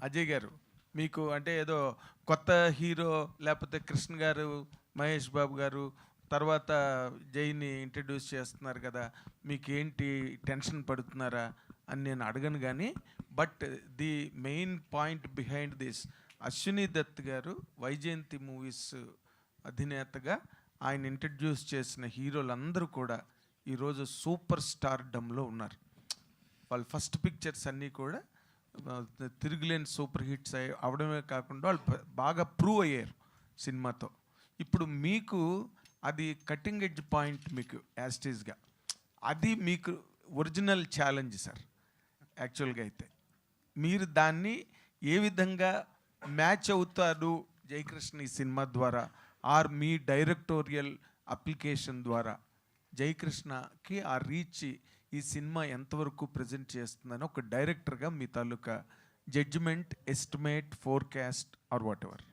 అజయ్ గారు, మీకు అంటే ఏదో కొత్త హీరో లేకపోతే కృష్ణ గారు, మహేష్ బాబు గారు తర్వాత జైని ఇంట్రడ్యూస్ చేస్తున్నారు కదా, మీకు ఏంటి టెన్షన్ పడుతున్నారా అని నేను అడగను. కానీ but the main point behind this, Ashwini Dutt గారు వైజయంతి మూవీస్ అధినేతగా ఆయన ఇంట్రడ్యూస్ చేసిన హీరోలందరూ కూడా ఈరోజు సూపర్ స్టార్డమ్లో ఉన్నారు. వాళ్ళ ఫస్ట్ పిక్చర్స్ అన్నీ కూడా తిరుగులేని సూపర్ హిట్స్ అవడమే కాకుండా వాళ్ళు బాగా ప్రూవ్ అయ్యారు సినిమాతో. ఇప్పుడు మీకు అది కటింగ్ ఎడ్జ్ పాయింట్, మీకు యాస్టేజ్గా అది మీకు ఒరిజినల్ ఛాలెంజ్ సార్. యాక్చువల్గా అయితే మీరు దాన్ని ఏ విధంగా మ్యాచ్ అవుతారు జయకృష్ణ ఈ సినిమా ద్వారా, ఆర్ మీ డైరెక్టోరియల్ అప్లికేషన్ ద్వారా జయకృష్ణకి ఆ రీచ్ ఈ సినిమా ఎంతవరకు ప్రజెంట్ చేస్తుందని ఒక డైరెక్టర్గా మీ తాలూకా judgement, estimate, forecast or whatever.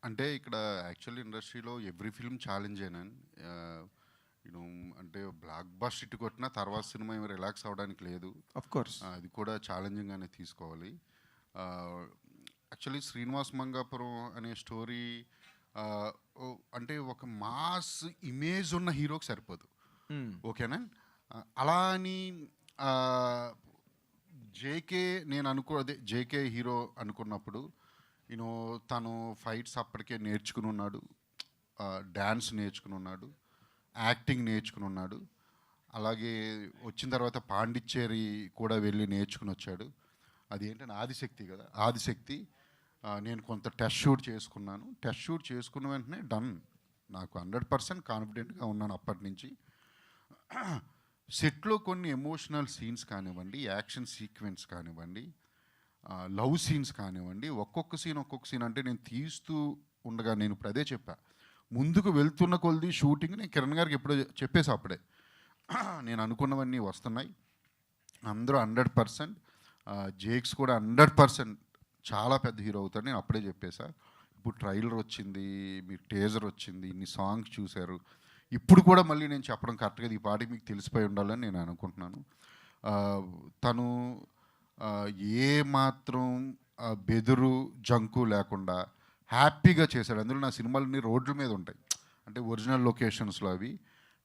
అంటే ఇక్కడ యాక్చువల్లీ ఇండస్ట్రీలో ఎవ్రీ ఫిల్మ్ ఛాలెంజ్ అయినాను. యూనో అంటే బ్లాక్ బస్టర్ ఇటు కొట్టినా తర్వాత సినిమా ఏమి రిలాక్స్ అవ్వడానికి లేదు. ఆఫ్ కోర్స్ అది కూడా ఛాలెంజింగ్గానే తీసుకోవాలి. యాక్చువల్లీ శ్రీనివాస్ మంగాపురం అనే స్టోరీ అంటే ఒక మాస్ ఇమేజ్ ఉన్న హీరోకి సరిపోదు. ఓకేనా? అలా అని జేకే నేను అదే జేకే హీరో అనుకున్నప్పుడు యూనో తను ఫైట్స్ అప్పటికే నేర్చుకుని ఉన్నాడు, డ్యాన్స్ నేర్చుకుని ఉన్నాడు, యాక్టింగ్ నేర్చుకుని ఉన్నాడు. అలాగే వచ్చిన తర్వాత పాండిచ్చేరి కూడా వెళ్ళి నేర్చుకుని వచ్చాడు. అది ఏంటంటే ఆదిశక్తి కదా, ఆదిశక్తి. నేను కొంత టెస్ట్ షూట్ చేసుకున్నాను. టెస్ట్ షూట్ చేసుకున్న వెంటనే డన్, నాకు 100% కాన్ఫిడెంట్గా ఉన్నాను అప్పటి నుంచి. సెట్లో కొన్ని ఎమోషనల్ సీన్స్ కానివ్వండి, యాక్షన్ సీక్వెన్స్ కానివ్వండి, లవ్ సీన్స్ కానివ్వండి, ఒక్కొక్క సీన్ అంటే నేను తీస్తూ ఉండగా నేను ఇప్పుడు అదే చెప్పా, ముందుకు వెళ్తున్న కొలది షూటింగ్ నేను కిరణ్ గారికి ఎప్పుడో చెప్పేసి అప్పుడే నేను అనుకున్నవన్నీ వస్తున్నాయి. అందరూ 100%, జేక్స్ కూడా 100% చాలా పెద్ద హీరో అవుతాడు నేను అప్పుడే చెప్పేశా. ఇప్పుడు ట్రైలర్ వచ్చింది, మీరు టేజర్ వచ్చింది, ఇన్ని సాంగ్స్ చూశారు. ఇప్పుడు కూడా మళ్ళీ నేను చెప్పడం కరెక్ట్గా ఈ పాటికి మీకు తెలిసిపోయి ఉండాలని నేను అనుకుంటున్నాను. తను ఏ మాత్రం బెదురు జంకు లేకుండా హ్యాపీగా చేశాడు. అందులో నా సినిమాలన్నీ రోడ్ల మీద ఉంటాయి, అంటే ఒరిజినల్ లొకేషన్స్లో అవి.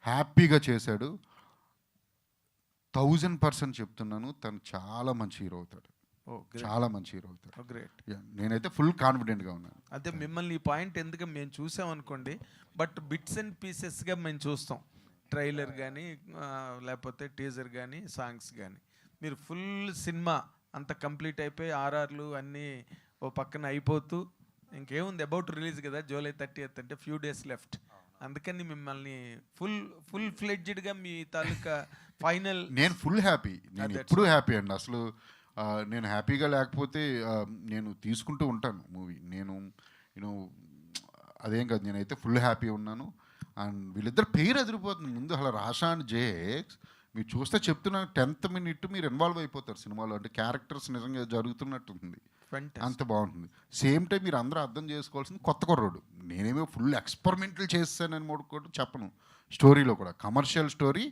హ్యాపీగా చేశాడు. 1000% చెప్తున్నాను, తను చాలా మంచి హీరో అవుతాడు, చాలా మంచి హీరో అవుతాడు. గ్రేట్. నేనైతే ఫుల్ కాన్ఫిడెంట్గా ఉన్నాను. అదే మిమ్మల్ని ఈ పాయింట్ ఎందుకు మేము చూసామనుకోండి, బట్ బిట్స్ అండ్ పీసెస్గా మేము చూస్తాం, ట్రైలర్ కానీ లేకపోతే టీజర్ కానీ సాంగ్స్ కానీ. మీరు ఫుల్ సినిమా అంత కంప్లీట్ అయిపోయి ఆర్ఆర్లు అన్నీ ఓ పక్కన అయిపోతూ ఇంకేముంది, అబౌట్ రిలీజ్ కదా July 30th, అంటే ఫ్యూ డేస్ లెఫ్ట్. అందుకని మిమ్మల్ని ఫుల్ ఫ్లెడ్జ్డ్గా మీ తాలూకా ఫైనల్. నేను ఫుల్ హ్యాపీ, నేను ఎప్పుడూ హ్యాపీ అండి. అసలు నేను హ్యాపీగా లేకపోతే నేను తీసుకుంటూ ఉంటాను మూవీ. నేను అదేం కాదు, నేనైతే ఫుల్ హ్యాపీ ఉన్నాను. అండ్ వీళ్ళిద్దరు పేరు ఎదిరిపోతుంది ముందు. అలా రాషా అండ్ జేక్స్ మీరు చూస్తే చెప్తున్నా 10th minute మీరు ఇన్వాల్వ్ అయిపోతారు సినిమాలో. అంటే క్యారెక్టర్స్ నిజంగా జరుగుతున్నట్టుంది, అంత బాగుంటుంది. సేమ్ టైం మీరు అందరూ అర్థం చేసుకోవాల్సింది కొత్త కుర్రోడు. నేనేమో ఫుల్ ఎక్స్పెరిమెంటల్ చేస్తానని కూడా చెప్పను. స్టోరీలో కూడా కమర్షియల్ స్టోరీ,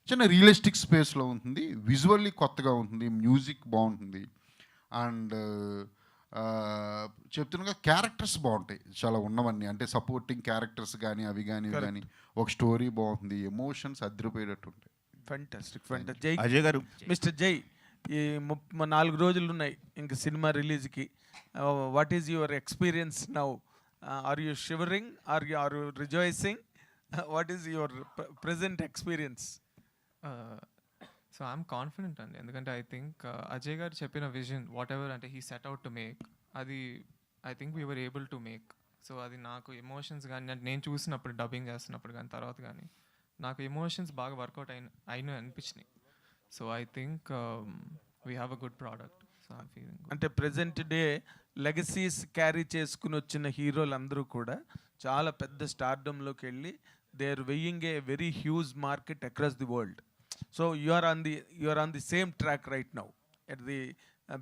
చిన్న రియలిస్టిక్ స్పేస్లో ఉంటుంది, విజువల్లీ కొత్తగా ఉంటుంది, మ్యూజిక్ బాగుంటుంది. అండ్ చెప్తున్నగా క్యారెక్టర్స్ బాగుంటాయి చాలా ఉన్నవన్నీ, అంటే సపోర్టింగ్ క్యారెక్టర్స్ కానీ అవి కానీ ఒక స్టోరీ బాగుంటుంది, ఎమోషన్స్ అదిరిపోయేటట్టు ఉంటాయి. ఫెంటాస్టిక్. జై అజయ్ గారు, మిస్టర్ జై, ఈ 4 రోజులు ఉన్నాయి ఇంక సినిమా రిలీజ్కి. What is your experience now? Are you shivering, are you rejoicing? What is your present experience? So I'm confident అండి, ఎందుకంటే ఐ థింక్ అజయ్ గారు చెప్పిన విజన్ వాట్ ఎవర్ అంటే he set out to make, అది I think we were able to make. So అది నాకు emotions కానీ నేను చూసినప్పుడు డబ్బింగ్ చేస్తున్నప్పుడు కానీ తర్వాత కానీ నాకు ఎమోషన్స్ బాగా వర్కౌట్ అయిన అనిపించినాయి. So I think we have a good product. So I feeling అంటే ప్రెజెంట్ డే లెగసీస్ క్యారీ చేసుకుని వచ్చిన హీరోలందరూ కూడా చాలా పెద్ద స్టార్డమ్లోకి వెళ్ళి they are weighing a very huge market across the world. So you are on the same track right now at the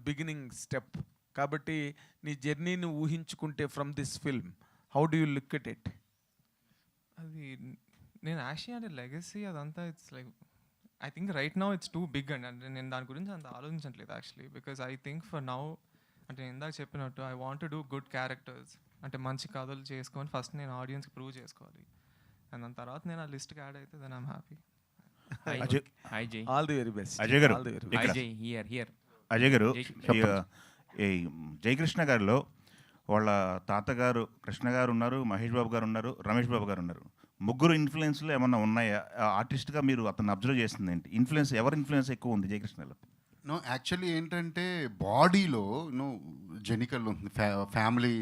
beginning step. కాబట్టి నీ జర్నీని ఊహించుకుంటే from this film, how do you look at it? అది నేను actually అంటే legacy అదంతా it's like I think right now it's too big అండి. అంటే నేను దాని గురించి అంత ఆలోచించట్లేదు actually. Because I think for now అంటే నేను ఇందాక చెప్పినట్టు I want to do good characters. అంటే మంచి కథలు చేసుకొని ఫస్ట్ నేను ఆడియన్స్కి ప్రూవ్ చేసుకోవాలి. అండ్ దాని తర్వాత నేను ఆ లిస్ట్కి యాడ్ అయితే దెన్ ఐమ్ హ్యాపీ. హాయ్ జై. All the very best. Ajay గారు ఆల్ ది వెరీ హాయ్ ఇక్కడ. జై. హియర్ అజయ్ గారు చెప్పండి. ఈ జయకృష్ణ గారిలో వాళ్ళ తాతగారు కృష్ణ గారు ఉన్నారు, మహేష్ బాబు గారు ఉన్నారు, రమేష్ బాబు గారు ఉన్నారు. ముగ్గురు ఇన్ఫ్లుయెన్స్లు ఏమన్నా ఉన్నాయా? ఆర్టిస్ట్గా మీరు అతను అబ్జర్వ్ చేస్తుంది ఏంటి? ఇన్ఫ్లుయెన్స్ ఎవరి ఇన్ఫ్లుయెన్స్ ఎక్కువ ఉంది జయకృష్ణలో? నో యాక్చువల్లీ ఏంటంటే బాడీలో జెనికల్ ఉంది. ఫ్యామిలీ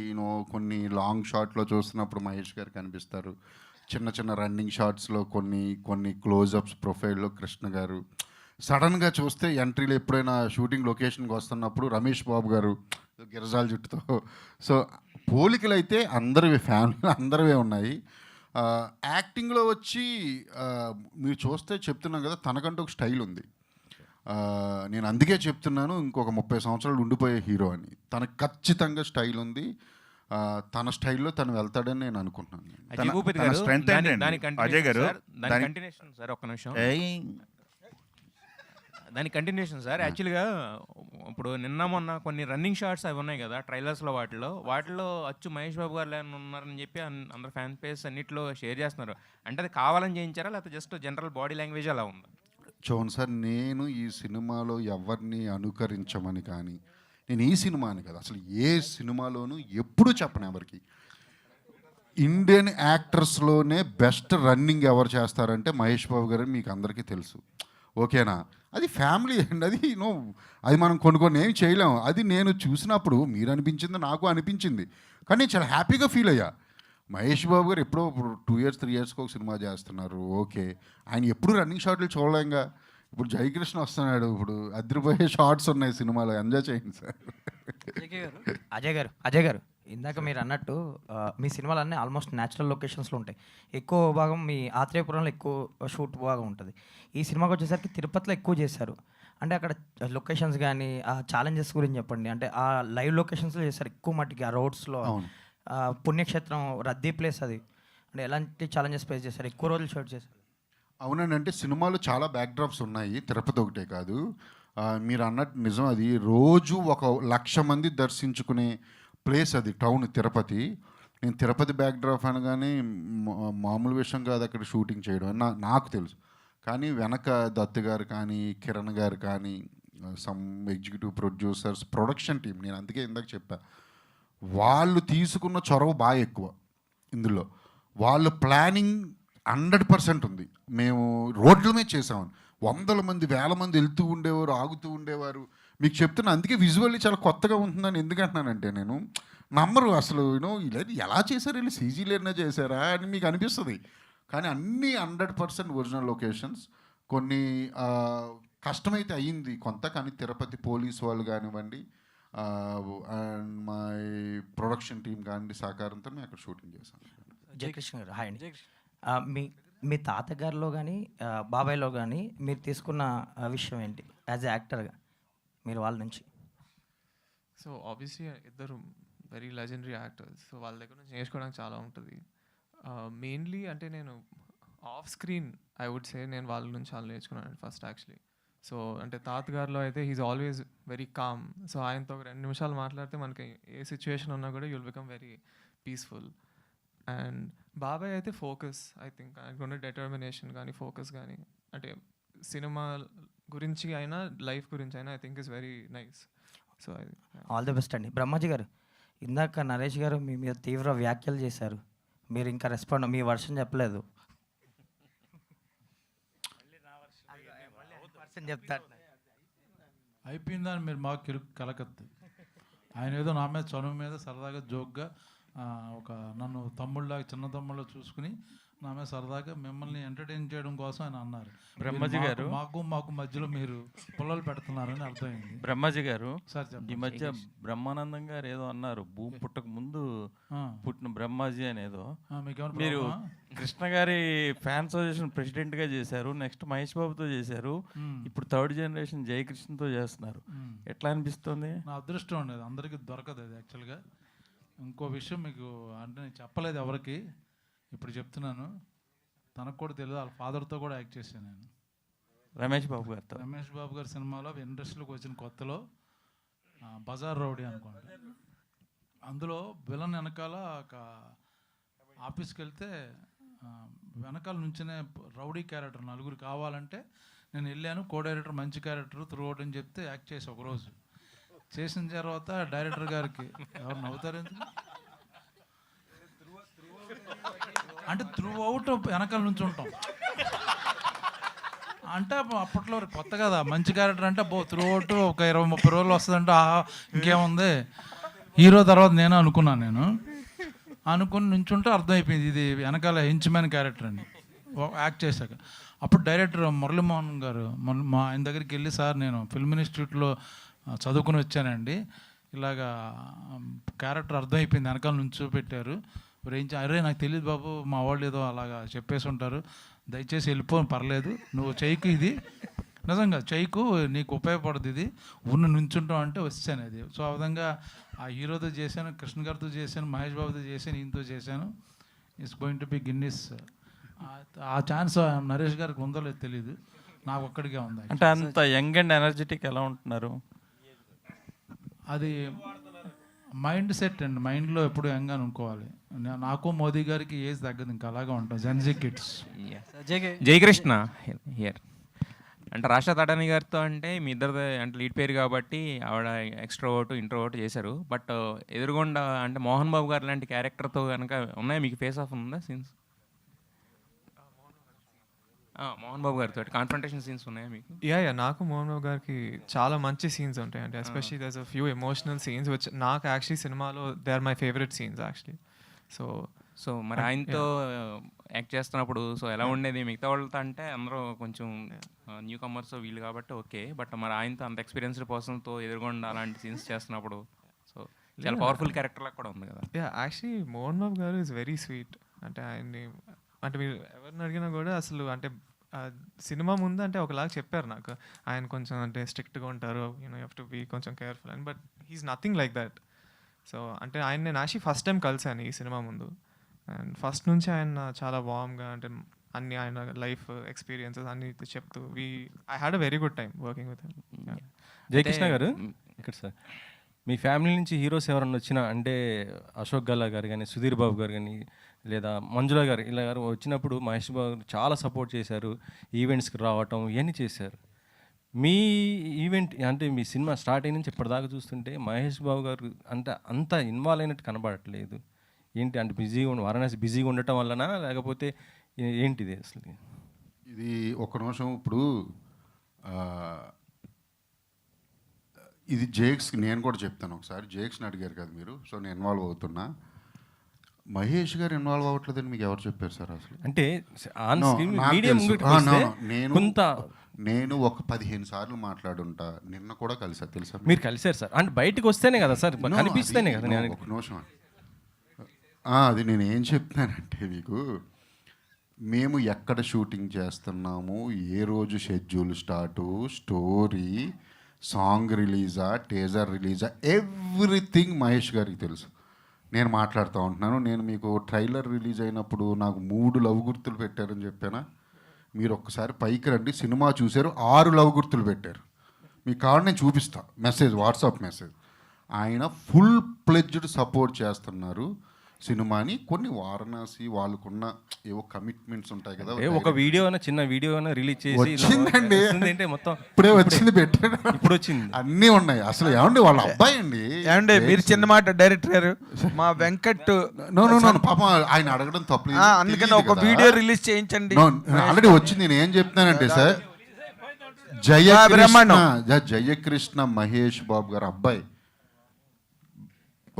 కొన్ని లాంగ్ షాట్లో చూస్తున్నప్పుడు మహేష్ గారు కనిపిస్తారు. చిన్న చిన్న రన్నింగ్ షాట్స్లో కొన్ని క్లోజప్స్ ప్రొఫైల్లో కృష్ణ గారు. సడన్గా చూస్తే ఎంట్రీలో ఎప్పుడైనా షూటింగ్ లొకేషన్కి వస్తున్నప్పుడు రమేష్ బాబు గారు గిరజాల జుట్టుతో. సో పోలికలు అయితే అందరివి, ఫ్యామిలీలో అందరివే ఉన్నాయి. యాక్టింగ్లో వచ్చి మీరు చూస్తే చెప్తున్నాం కదా, తనకంటూ ఒక స్టైల్ ఉంది. నేను అందుకే చెప్తున్నాను ఇంకొక 30 సంవత్సరాలు ఉండిపోయే హీరో అని. తనకు ఖచ్చితంగా స్టైల్ ఉంది. తన స్టైల్లో తను వెళ్తాడని నేను అనుకుంటున్నాను. అజయ్ భూపతి తన గారు strength ఏంటండి? దాని అజయ్ గారు, కంటిన్యూషన్ సార్, ఒక్క నిమిషం. ఏయ్, దాని కంటిన్యూషన్ సార్. యాక్చువల్గా ఇప్పుడు నిన్న మొన్న కొన్ని రన్నింగ్ షాట్స్ అవి ఉన్నాయి కదా ట్రైలర్స్లో, వాటిలో అచ్చు మహేష్ బాబు గారు ఉన్నారని చెప్పి అందరు ఫ్యాన్ పేస్ అన్నింటిలో షేర్ చేస్తున్నారు. అంటే అది కావాలని చేయించారా లేకపోతే జస్ట్ జనరల్ బాడీ లాంగ్వేజ్ అలా ఉందా? చూడండి సార్, నేను ఈ సినిమాలో ఎవరిని అనుకరించమని కానీ, నేను ఈ సినిమాని కదా అసలు ఏ సినిమాలోనూ ఎప్పుడూ చెప్పను ఎవరికి. ఇండియన్ యాక్టర్స్లోనే బెస్ట్ రన్నింగ్ ఎవరు చేస్తారంటే మహేష్ బాబు గారు, మీకు అందరికీ తెలుసు. ఓకేనా? అది ఫ్యామిలీ అండి. అది మనం కొన్ని ఏమి చేయలేము. అది నేను చూసినప్పుడు మీరు అనిపించింది, నాకు అనిపించింది. కానీ నేను చాలా హ్యాపీగా ఫీల్ అయ్యా. మహేష్ బాబు గారు ఎప్పుడో 2 years 3 yearsకి ఒక సినిమా చేస్తున్నారు. ఓకే, ఆయన ఎప్పుడు రన్నింగ్ షాట్లు చూడలేంగా. ఇప్పుడు జయకృష్ణ వస్తున్నాడు, ఇప్పుడు అదిరిపోయే షార్ట్స్ ఉన్నాయి సినిమాలో. ఎంజాయ్ చేయండి సార్. అజయ్ గారు ఇందాక మీరు అన్నట్టు మీ సినిమాలన్నీ ఆల్మోస్ట్ న్యాచురల్ లొకేషన్స్లో ఉంటాయి. ఎక్కువ భాగం మీ ఆత్రేయపురంలో ఎక్కువ షూట్ భాగం ఉంటుంది. ఈ సినిమాకి వచ్చేసరికి తిరుపతిలో ఎక్కువ చేశారు. అంటే అక్కడ లొకేషన్స్ కానీ ఆ ఛాలెంజెస్ గురించి చెప్పండి. అంటే ఆ లైవ్ లొకేషన్స్లో చేస్తారు ఎక్కువ మట్టికి, ఆ రోడ్స్లో. పుణ్యక్షేత్రం, రద్దీ ప్లేస్ అది. అంటే ఎలాంటి ఛాలెంజెస్ ఫేస్ చేస్తారు? ఎక్కువ రోజులు షూట్ చేశారు. అవునండి, అంటే సినిమాలో చాలా బ్యాక్డ్రాప్స్ ఉన్నాయి, తిరుపతి ఒకటే కాదు. మీరు అన్నట్టు నిజం. అది రోజు 1,00,000 మంది దర్శించుకునే ప్లేస్ అది, టౌన్ తిరుపతి. నేను తిరుపతి బ్యాక్డ్రాప్ అనగానే మామూలు విషయం కాదు అక్కడ షూటింగ్ చేయడం అని నాకు తెలుసు. కానీ వెనక దత్తు గారు కానీ, కిరణ్ గారు కానీ, some executive producers, production team, నేను అందుకే ఇందాక చెప్పా, వాళ్ళు తీసుకున్న చొరవ బాగా ఎక్కువ ఇందులో. వాళ్ళ ప్లానింగ్ 100% ఉంది. మేము రోడ్ల మీద చేసామని 100 మంది 1000 మంది వెళ్తూ ఉండేవారు, ఆగుతూ ఉండేవారు. మీకు చెప్తున్నా, అందుకే విజువల్లీ చాలా కొత్తగా ఉంటుందని ఎందుకంటున్నానంటే, నేను నమ్మరు అసలు ఇలా ఎలా చేశారు, వీళ్ళు సీజీలేనా చేశారా అని మీకు అనిపిస్తుంది. కానీ అన్నీ 100% ఒరిజినల్ లొకేషన్స్. కొన్ని కష్టమైతే అయ్యింది కొంత, కానీ తిరుపతి పోలీస్ వాళ్ళు కానివ్వండి, అండ్ మా ప్రొడక్షన్ టీం కానివ్వండి సహకారంతో మేము అక్కడ షూటింగ్ చేశాం. జయకృష్ణ గారు హాయ్ అండి. మీ తాతగారిలో కానీ బాబాయ్లో కానీ మీరు తీసుకున్న విషయం ఏంటి యాజ్ ఎ యాక్టర్గా మీరు వాళ్ళ నుంచి? సో ఆబ్వియస్లీ ఇద్దరు వెరీ లెజెండరీ యాక్టర్స్. సో వాళ్ళ దగ్గర నుంచి నేర్చుకోవడానికి చాలా ఉంటుంది. మెయిన్లీ అంటే నేను off screen I would say నేను వాళ్ళ నుంచి చాలా నేర్చుకున్నాను ఫస్ట్ యాక్చువల్లీ. సో అంటే తాతగారిలో అయితే he's always very calm. So ఆయనతో ఒక 2 నిమిషాలు మాట్లాడితే మనకి ఏ సిచ్యువేషన్ ఉన్నా కూడా you'll become very peaceful. And బాబాయ్ అయితే ఫోకస్, ఐ థింక్ ఆయనకున్న డెటర్మినేషన్ కానీ ఫోకస్ కానీ, అంటే సినిమా గురించి అయినా లైఫ్ గురించి అయినా I think is very nice. So all the best అండి. బ్రహ్మాజీ గారు, ఇందాక నరేష్ గారు మీ మీద తీవ్ర వ్యాఖ్యలు చేశారు. మీరు ఇంకా రెస్పాండ్, మీ వర్షన్ చెప్పలేదు. చెప్తారు అయిపోయిందని మీరు మాకు కలకద్దు. ఆయన ఏదో నా మీద చనువు మీద సరదాగా జోక్గా నన్ను తమ్ముళ్ళలాగా, చిన్న తమ్ముళ్ళ చూసుకుని నా మీద సరదాగా మిమ్మల్ని ఎంటర్టైన్ చేయడం కోసం ఆయన అన్నారు. బ్రహ్మాజీ గారు, మాకు మధ్యలో మీరు పుల్లలు పెడుతున్నారని అర్థమైంది. బ్రహ్మాజీ గారు, సార్ ఈ మధ్య బ్రహ్మానందం గారు ఏదో అన్నారు, భూమి పుట్టక ముందు పుట్టిన బ్రహ్మాజీ అనేదో. మీరు కృష్ణ గారి ఫ్యాన్ అసోసియేషన్ ప్రెసిడెంట్ గా చేశారు, నెక్స్ట్ మహేష్ బాబుతో చేశారు, ఇప్పుడు 3rd జనరేషన్ జయకృష్ణతో చేస్తున్నారు. ఎట్లా అనిపిస్తుంది? నా అదృష్టం ఉండేది, అందరికీ దొరకదు అది యాక్చువల్గా. ఇంకో విషయం మీకు అంటే నేను చెప్పలేదు ఎవరికి, ఇప్పుడు చెప్తున్నాను. తనకు కూడా తెలియదు, వాళ్ళ ఫాదర్తో కూడా యాక్ట్ చేశాను నేను. రమేష్ బాబు గారితో. రమేష్ బాబు గారి సినిమాలో ఇండస్ట్రీలోకి వచ్చిన కొత్తలో బజార్ రౌడీ అనుకోండి, అందులో విలన్ వెనకాల ఒక ఆఫీస్కి వెళ్తే వెనకాల నుంచినే రౌడీ క్యారెక్టర్ నలుగురు కావాలంటే నేను వెళ్ళాను, కో డైరెక్టర్ మంచి క్యారెక్టర్ త్రూ అవుట్ అని చెప్తే యాక్ట్ చేసి ఒకరోజు చేసిన తర్వాత డైరెక్టర్ గారికి ఎవరు నవ్వుతారు ఎందుకు అంటే త్రూ అవుట్ వెనకాల నుంచి ఉంటాం అంటే అప్పట్లో కొత్త కదా మంచి క్యారెక్టర్ అంటే త్రూ అవుట్ ఒక 20-30 రోజులు వస్తుందంటే ఇంకేముంది హీరో తర్వాత నేను అనుకుని నుంచుంటే అర్థమైపోయింది ఇది వెనకాల హెంచ్మ్యాన్ క్యారెక్టర్ అని యాక్ట్ చేశాక. అప్పుడు డైరెక్టర్ మురళీమోహన్ గారు మా ఆయన దగ్గరికి వెళ్ళి, సార్ నేను ఫిల్మ్ ఇన్స్టిట్యూట్లో చదువుకుని వచ్చానండి, ఇలాగా క్యారెక్టర్ అర్థమైపోయింది వెనకాల నుంచి పెట్టారు, అరే నాకు తెలియదు బాబు, మా వాళ్ళు ఏదో అలాగా చెప్పేసి ఉంటారు, దయచేసి వెళ్ళిపోని పర్లేదు, నువ్వు చెయ్యికు ఇది నిజంగా చెయ్యికు నీకు ఉపయోగపడుతుంది, ఇది నుంచుంటాం అంటే వచ్చాను అది. సో ఆ విధంగా ఆ హీరోతో చేశాను, కృష్ణ గారితో చేశాను, మహేష్ బాబుతో చేశాను, ఈయనతో చేశాను. It's going to be Guinness. ఆ ఛాన్స్ నరేష్ గారికి ఉందో లేదో తెలియదు, నాకు ఒక్కడికే ఉంది. అంటే అంత యంగ్ అండ్ ఎనర్జెటిక్ ఎలా ఉంటున్నారు? అది మైండ్ సెట్ అండి, మైండ్లో ఎప్పుడు యంగ్ అని అనుకోవాలి. నాకు మోదీ గారికి ఏజ్ తగ్గదు, ఇంకా అలాగా ఉంటాం జెన్జీ కిడ్స్. జయకృష్ణ హియర్. అంటే రాష్ట్ర తడాని గారితో అంటే మీ ఇద్దరు అంటే లీడ్ పేరు కాబట్టి ఆవిడ ఎక్స్ట్రోవర్ట్ ఇంట్రోవర్ట్ చేశారు. బట్ ఎదురుగుండా అంటే మోహన్ బాబు గారు లాంటి క్యారెక్టర్తో కనుక ఉన్నాయా మీకు? ఫేస్ ఆఫ్ ఉందా సీన్స్? మోహన్ బాబు గారితో కాన్ఫ్రంటేషన్ సీన్స్ ఉన్నాయా మీకు? యా నాకు మోహన్ బాబు గారికి చాలా మంచి సీన్స్ ఉంటాయి. అంటే especially there's a few emotional scenes which నాకు యాక్చువల్లీ సినిమాలో they are my favourite scenes actually. So మరి ఆయనతో యాక్ట్ చేస్తున్నప్పుడు సో ఎలా ఉండేది? మిగతా వాళ్ళతో అంటే అందరూ కొంచెం న్యూ కమర్స్ వీళ్ళు కాబట్టి ఓకే, బట్ మరి ఆయనతో అంత ఎక్స్పీరియన్స్డ్ పర్సన్తో ఎదురుగుండా అలాంటి సీన్స్ చేస్తున్నప్పుడు సో చాలా పవర్ఫుల్ క్యారెక్టర్లా కూడా ఉంది కదా. యాక్చువల్లీ మోహన్ బాబు గారు ఇస్ వెరీ స్వీట్. అంటే ఆయన్ని అంటే మీరు ఎవరిని అడిగినా కూడా అసలు అంటే సినిమా ముందు అంటే ఒకలాగా చెప్పారు నాకు, ఆయన కొంచెం అంటే స్ట్రిక్ట్గా ఉంటారు, యూ హ్యావ్ టు బీ కొంచెం కేర్ఫుల్ అని. But he's nothing like that. So అంటే ఆయన నేను యాక్చువల్లీ ఫస్ట్ టైం కలిసాను ఈ సినిమా ముందు, అండ్ ఫస్ట్ నుంచి ఆయన చాలా వార్మ్గా అంటే అన్ని ఆయన లైఫ్ ఎక్స్పీరియన్సెస్ అన్ని చెప్తూ I had a very good time working with him. Jayakrishna గారు ఇక్కడ సార్, మీ ఫ్యామిలీ నుంచి హీరోస్ ఎవరన్నా వచ్చినా అంటే అశోక్ గల్లా గారు కానీ, సుధీర్ బాబు గారు కానీ, లేదా మంజుల గారు ఇలా గారు వచ్చినప్పుడు మహేష్ బాబు గారు చాలా సపోర్ట్ చేశారు, ఈవెంట్స్కి రావటం ఇవన్నీ చేశారు. మీ ఈవెంట్ అంటే మీ సినిమా స్టార్ట్ అయిన నుంచి ఇప్పటిదాకా చూస్తుంటే మహేష్ బాబు గారు అంటే అంత ఇన్వాల్వ్ అయినట్టు కనబడట్లేదు. ఏంటి అంటే బిజీగా వారణాసి బిజీగా ఉండటం వలన లేకపోతే ఏంటిది అసలు? ఇది ఒక నిమిషం. ఇప్పుడు ఇది జేక్స్కి నేను కూడా చెప్తాను ఒకసారి. జేక్స్ని అడిగారు కదా మీరు, సో నేను ఇన్వాల్వ్ అవుతున్నా. మహేష్ గారు ఇన్వాల్వ్ అవ్వట్లేదని మీకు ఎవరు చెప్పారు సార్ అసలు? అంటే నేను ఒక 15 సార్లు మాట్లాడుంటా, నిన్న కూడా కలిసా తెలుసా? మీరు కలిసారు సార్, అంటే బయటకు వస్తేనే కదా సార్ కనిపిస్తేనే కదా. ఒక నిమిషం, అది నేను ఏం చెప్తానంటే మీకు, మేము ఎక్కడ షూటింగ్ చేస్తున్నాము, ఏ రోజు షెడ్యూల్ స్టార్టు, స్టోరీ, సాంగ్ రిలీజా, టీజర్ రిలీజా, ఎవ్రీథింగ్ మహేష్ గారికి తెలుసు. నేను మాట్లాడుతూ ఉంటున్నాను. నేను మీకు ట్రైలర్ రిలీజ్ అయినప్పుడు నాకు 3 లవ్ గుర్తులు పెట్టారని చెప్పానా? మీరు ఒక్కసారి పైకి రండి, సినిమా చూశారు, 6 లవ్ గుర్తులు పెట్టారు. మీకు కావాలి నేను చూపిస్తా, మెసేజ్, వాట్సాప్ మెసేజ్. ఆయన ఫుల్ ప్లెడ్జ్డ్ సపోర్ట్ చేస్తున్నారు సినిమాని. కొన్ని వారణాసి వాళ్ళకున్న ఏవో కమిట్మెంట్స్ ఉంటాయి కదా, ఒక వీడియో చిన్న వీడియో రిలీజ్ చేసి వచ్చిందండి, అంటే మొత్తం ఇప్పుడే వచ్చింది, పెట్టాడు, ఇప్పుడు వచ్చింది, అన్నీ ఉన్నాయి. అసలు ఏమండి వాళ్ళ అబ్బాయి అండి, ఏమండి మీరు చిన్న మాట డైరెక్టర్ గారు, మా వెంకట్ పాప ఆయన అడగడం తప్పలేదు, అందుకని ఒక వీడియో రిలీజ్ చేయించండి. ఆల్రెడీ వచ్చింది. నేను ఏం చెప్తున్నానంటే సార్, జయకృష్ణ మహేష్ బాబు గారు అబ్బాయి,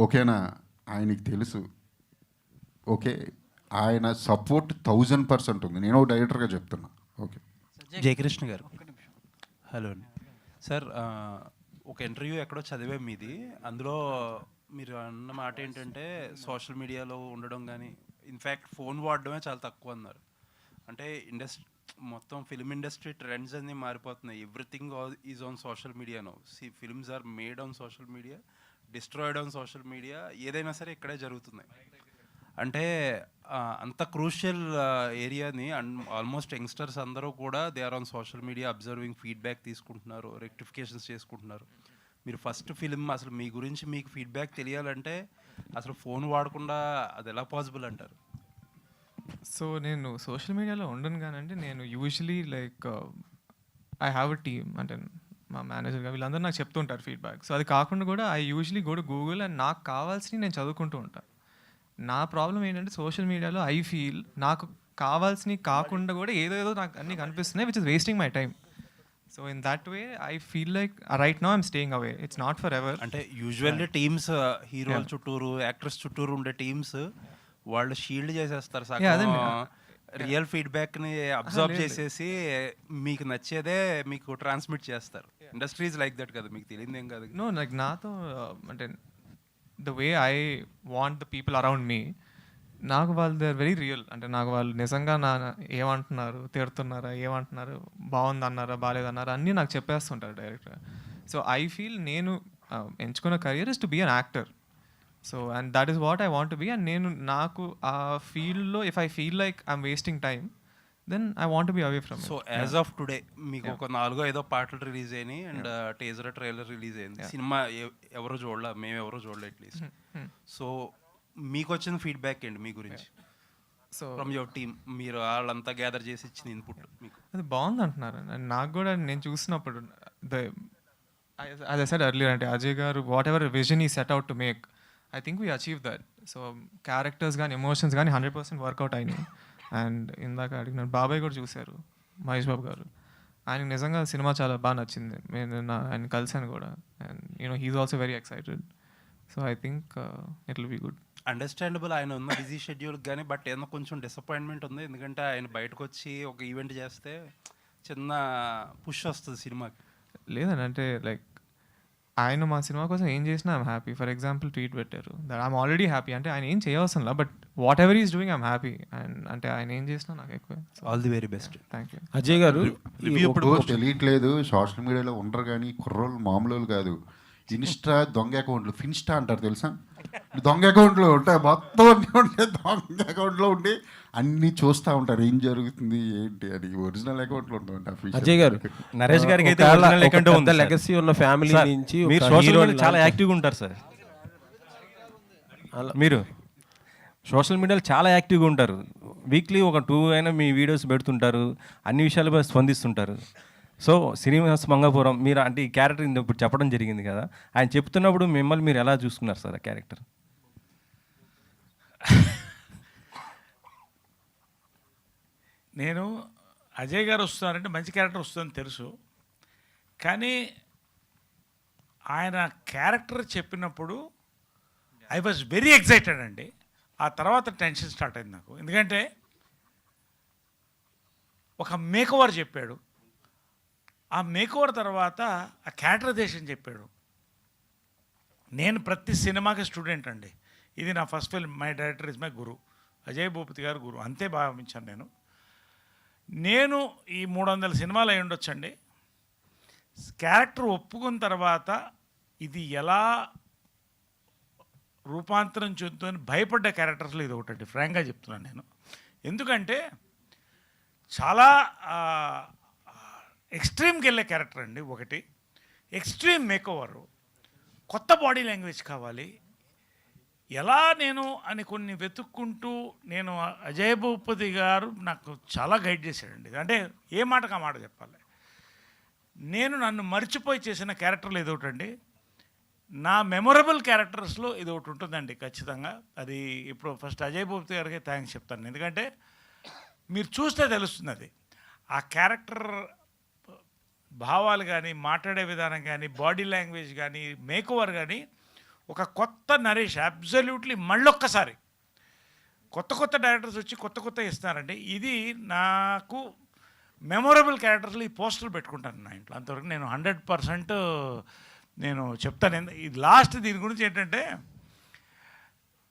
ఓకేనా? ఆయనకి తెలుసు, ఓకే, ఆయన సపోర్ట్ 1000% ఉంది. నేను ఒక డైరెక్టర్గా చెప్తున్నా. ఓకే, జయకృష్ణ గారు హలో అండి సార్. ఒక ఇంటర్వ్యూ ఎక్కడో చదివే మీది, అందులో మీరు అన్న మాట ఏంటంటే సోషల్ మీడియాలో ఉండడం కానీ, ఇన్ఫ్యాక్ట్ ఫోన్ వాడడమే చాలా తక్కువ అన్నారు. అంటే మొత్తం ఫిల్మ్ ఇండస్ట్రీ ట్రెండ్స్ అన్నీ మారిపోతున్నాయి. Everything is on social media no. Films are made on social media, destroyed on social media. ఏదైనా సరే ఇక్కడే జరుగుతున్నాయి. అంటే అంత క్రూషియల్ ఏరియాని ఆల్మోస్ట్ యంగ్స్టర్స్ అందరూ కూడా they are on social media observing, feedback తీసుకుంటున్నారు, రెక్టిఫికేషన్స్ చేసుకుంటున్నారు. మీరు ఫస్ట్ ఫిలిం అసలు మీ గురించి మీకు ఫీడ్బ్యాక్ తెలియాలంటే అసలు ఫోన్ వాడకుండా అది ఎలా పాసిబుల్ అంటారు? సో నేను సోషల్ మీడియాలో ఉండను కానండి, నేను usually like I have a team, అంటే మా మేనేజర్గా వీళ్ళందరూ నాకు చెప్తుంటారు ఫీడ్బ్యాక్. సో అది కాకుండా కూడా I usually go to Google and నాకు కావాల్సినవి నేను చదువుకుంటూ ఉంటాను. నా ప్రాబ్లం ఏంటంటే సోషల్ మీడియాలో ఐ ఫీల్ నాకు కావాల్సినవి కాకుండా కూడా ఏదో నాకు అన్నీ కనిపిస్తున్నాయి, which is wasting my time. So in that way I feel like right now I'm staying away, it's not for ever. అంటే యూజువల్లీ టీమ్స్ హీరోల చుట్టూరు, యాక్ట్రెస్ చుట్టూరు ఉండే టీమ్స్ వాళ్ళు షీల్డ్ చేసేస్తారు సగం, రియల్ ఫీడ్బ్యాక్ని అబ్జర్వ్ చేసేసి మీకు నచ్చేదే మీకు ట్రాన్స్మిట్ చేస్తారు. ఇండస్ట్రీస్ లైక్ దట్ కదా, మీకు తెలియదు ఏం కాదు. నో లైక్ నాతో అంటే the way I want the people around me, నాకు వాళ్ళు దే ఆర్ వెరీ రియల్. అంటే నాకు వాళ్ళు నిజంగా ఏమంటున్నారు, తిడుతున్నారా, ఏమంటున్నారు, బాగుందన్నారా, బాగాలేదన్నారా అన్నీ నాకు చెప్పేస్తుంటారు డైరెక్ట్గా. సో ఐ ఫీల్ నేను ఎంచుకున్న career is to be an actor. So and that is what I want to be. And నేను నాకు ఆ ఫీల్డ్లో if I feel like I'm wasting time, then I want be away from. So as of today మీకు ఒక 4 పాటలు release అయినాయి and teaser trailer release అయింది. సినిమా ఎవరు చూడలే, మేము ఎవరు చూడలే అట్లీస్ట్. సో మీకు వచ్చిన ఫీడ్బ్యాక్ ఏంటి మీ గురించి? సో ఫ్రమ్ యువర్ టీమ్, మీరు వాళ్ళంతా గ్యాదర్ చేసి ఇచ్చిన ఇన్పుట్ మీకు అది బాగుంది అంటున్నారు. అండ్ నాకు కూడా నేను చూసినప్పుడు as I said earlier, అంటే అజయ్ గారు వాట్ ఎవర్ విజన్ ఈ set out to make, I think we achieve that. So characters కానీ ఎమోషన్స్ కానీ 100% వర్కౌట్ అయినాయి. అండ్ ఇందాక అడిగినారు బాబాయ్ కూడా చూశారు, మహేష్ బాబు గారు. ఆయనకి నిజంగా సినిమా చాలా బాగా నచ్చింది, నేను ఆయన కలిసాను కూడా. And you know he's also very excited. So I think it will be good. Understandable ఆయన ఉన్న బిజీ షెడ్యూల్ కానీ, బట్ ఏదో కొంచెం డిసప్పాయింట్మెంట్ ఉంది. ఎందుకంటే ఆయన బయటకు వచ్చి ఒక ఈవెంట్ చేస్తే చిన్న పుష్ వస్తుంది సినిమాకి. లేదండి, అంటే లైక్ ఆయన మా సినిమా కోసం ఏం చేసినా I'm happy. For example tweet పెట్టారు దట్ ఐమ్ ఆల్రెడీ హ్యాపీ, అంటే ఆయన ఏం చేయవసరంలా, but whatever is doing I'm happy. And అంటే ఆయన ఏం చేసినా నాకు ఎక్కువ. All the very best. Thank you. Ajay garu ఇప్పుడు తెలియట్లేదు, సోషల్ మీడియాలో ఉండరు కానీ కుర్రోళ్ళు మామూలు కాదు. ఇన్స్టా దొంగ అకౌంట్లు, ఫిన్స్టా అంటారు తెలుసా? దొంగ అకౌంట్లో ఉంటాయి, మొత్తం అన్నీ ఉంటాయి. దొంగ అకౌంట్లో ఉండి అన్నీ చూస్తూ ఉంటారు ఏం జరుగుతుంది ఏంటి అని. ఒరిజినల్ అకౌంట్లో ఉంటాయి. అజయ్ గారు, నరేష్ గారికి అయితే లెగసీ ఉన్న ఫ్యామిలీ నుంచి మీరు సోషల్ మీడియాలో చాలా యాక్టివ్గా ఉంటారు సార్. మీరు సోషల్ మీడియాలో చాలా యాక్టివ్గా ఉంటారు. వీక్లీ ఒక 2 అయినా మీ వీడియోస్ పెడుతుంటారు, అన్ని విషయాలపై స్పందిస్తుంటారు. సో శ్రీనివాస్ మంగాపురం మీరు అంటే ఈ క్యారెక్టర్ ఇప్పుడు చెప్పడం జరిగింది కదా, ఆయన చెప్తున్నప్పుడు మిమ్మల్ని మీరు ఎలా చూసుకున్నారు సార్ ఆ క్యారెక్టర్? నేను అజయ్ గారు వస్తున్నారంటే మంచి క్యారెక్టర్ వస్తుందని తెలుసు, కానీ ఆయన క్యారెక్టర్ చెప్పినప్పుడు ఐ వాజ్ వెరీ ఎక్సైటెడ్ అండి. ఆ తర్వాత టెన్షన్ స్టార్ట్ అయింది నాకు, ఎందుకంటే ఒక మేకోవర్ చెప్పాడు, ఆ మేకోవర్ తర్వాత ఆ క్యారెక్టరైజేషన్ చెప్పాడు. నేను ప్రతి సినిమాకి స్టూడెంట్ అండి. ఇది నా first film, my director is my guru, Ajay Bhupathi garu guru, అంతే భావించాను నేను ఈ 300 సినిమాలు అయి ఉండొచ్చండి. క్యారెక్టర్ ఒప్పుకున్న తర్వాత ఇది ఎలా రూపాంతరం చెందుతుందని భయపడ్డ క్యారెక్టర్స్లో ఇది ఒకటి ఫ్రాంక్గా చెప్తున్నాను నేను. ఎందుకంటే చాలా ఎక్స్ట్రీమ్కి వెళ్ళే క్యారెక్టర్ అండి. ఒకటి ఎక్స్ట్రీమ్ మేకోవర్, కొత్త బాడీ లాంగ్వేజ్ కావాలి, ఎలా నేను అని కొన్ని వెతుక్కుంటూ నేను అజయ్ భూపతి గారు నాకు చాలా గైడ్ చేశాడండి. అంటే ఏ మాటకు ఆ మాట చెప్పాలి. నేను నన్ను మర్చిపోయి చేసిన క్యారెక్టర్లు ఇది ఒకటండి. నా మెమొరబుల్ క్యారెక్టర్స్లో ఇది ఒకటి ఉంటుందండి ఖచ్చితంగా. అది ఇప్పుడు ఫస్ట్ అజయ్ భూపతి గారికి థ్యాంక్స్ చెప్తాను, ఎందుకంటే మీరు చూస్తే తెలుస్తుంది అది. ఆ క్యారెక్టర్ భావాలు కానీ, మాట్లాడే విధానం కానీ, బాడీ లాంగ్వేజ్ కానీ, మేకోవర్ కానీ, ఒక కొత్త నరేష్ అబ్జల్యూట్లీ. మళ్ళొక్కసారి కొత్త డైరెక్టర్స్ వచ్చి కొత్త ఇస్తున్నారండి. ఇది నాకు మెమొరబుల్ క్యారెక్టర్స్లో ఈ పోస్టర్లు పెట్టుకుంటాను నా ఇంట్లో. అంతవరకు నేను 100% నేను చెప్తాను. ఇది లాస్ట్ దీని గురించి ఏంటంటే,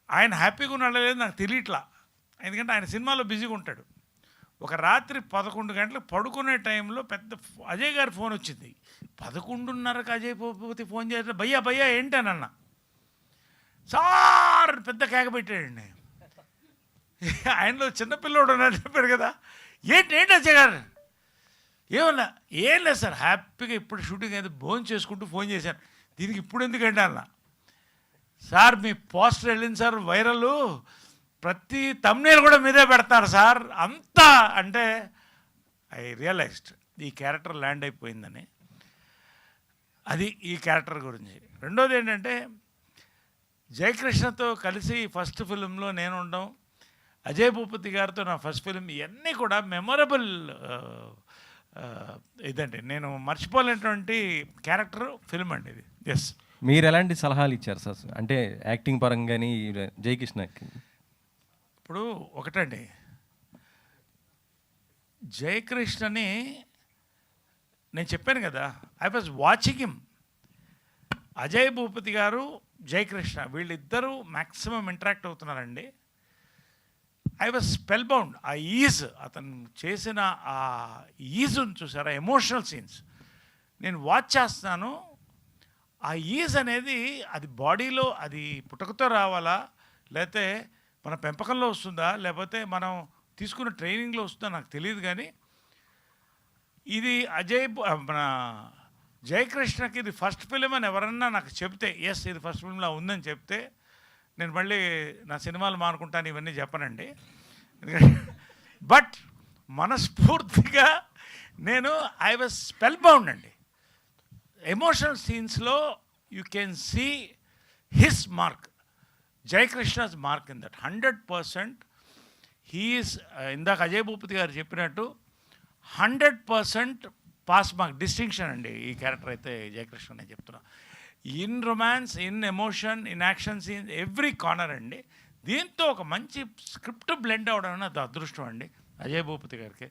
ఆయన హ్యాపీగా ఉన్నాడో లేదో నాకు తెలియట్లా, ఎందుకంటే ఆయన సినిమాలో బిజీగా ఉంటాడు. ఒక రాత్రి 11 గంటలకు పడుకునే టైంలో పెద్ద అజయ్ గారి ఫోన్ వచ్చింది. 11:30కి అజయ్ భూపతి ఫోన్ చేస్తే భయ్యా ఏంటనన్నా, సార్ పెద్ద కేక పెట్టాడండి. ఆయనలో చిన్నపిల్లోడు ఉన్నాడు చెప్పారు కదా, ఏంటి అజయ్ గారు ఏమన్నా, ఏం లేదు సార్, హ్యాపీగా ఇప్పుడు షూటింగ్ అయితే భోజనం చేసుకుంటూ ఫోన్ చేశాను, దీనికి ఇప్పుడు ఎందుకంటే అన్న, సార్ మీ పోస్టర్ వెళ్ళింది సార్ వైరల్, ప్రతి తమ్నేల్ కూడా మీదే పెడతారు సార్ అంతా అంటే ఐ రియలైజ్డ్ ఈ క్యారెక్టర్ ల్యాండ్ అయిపోయిందని. అది ఈ క్యారెక్టర్ గురించి. రెండోది ఏంటంటే జయకృష్ణతో కలిసి ఫస్ట్ ఫిలింలో నేను ఉండడం, అజయ్ భూపతి గారితో నా ఫస్ట్ ఫిలిం, ఇవన్నీ కూడా మెమొరబుల్ ఇదండి, నేను మర్చిపోలేనటువంటి క్యారెక్టర్ ఫిలిం అండి ఇది. ఎస్. మీరు ఎలాంటి సలహాలు ఇచ్చారు సార్ అంటే యాక్టింగ్ పరంగా కానీ జయకృష్ణకి? ఇప్పుడు ఒకటండి, జయకృష్ణని నేను చెప్పాను కదా, I was watching him. Ajay Bhupathi గారు జయకృష్ణ వీళ్ళిద్దరూ మ్యాక్సిమం ఇంటరాక్ట్ అవుతున్నారండి. I was spellbound. ఆ ఈజ్, అతను చేసిన ఆ ఈజుని చూసారా, ఎమోషనల్ సీన్స్ నేను వాచ్ చేస్తున్నాను. ఆ ఈజ్ అనేది అది బాడీలో అది పుట్టుకతో రావాలా, లేకపోతే మన పెంపకంలో వస్తుందా, లేకపోతే మనం తీసుకున్న ట్రైనింగ్లో వస్తుందా నాకు తెలియదు. కానీ ఇది మన జయకృష్ణకి ఇది ఫస్ట్ ఫిలిం అని ఎవరన్నా నాకు చెప్తే, ఎస్ ఇది ఫస్ట్ ఫిలింలో ఉందని చెప్తే, నేను మళ్ళీ నా సినిమాలు మానుకుంటాను ఇవన్నీ చెప్పనండి. బట్ మనస్ఫూర్తిగా నేను ఐ వాజ్ స్పెల్ బౌండ్ అండి. ఎమోషనల్ సీన్స్లో you can see his mark, Jayakrishna's mark in that 100%. He's ఇందాక అజయ్ భూపతి గారు చెప్పినట్టు 100% పాస్ మార్క్, డిస్టింక్షన్ అండి ఈ క్యారెక్టర్ అయితే జయకృష్ణ నేను చెప్తున్నా. In romance, in emotion, in action scenes, every corner అండి. దీంతో ఒక మంచి స్క్రిప్ట్ బ్లెండ్ అవడం అనేది అదృష్టం అండి అజయ్ భూపతి గారికి.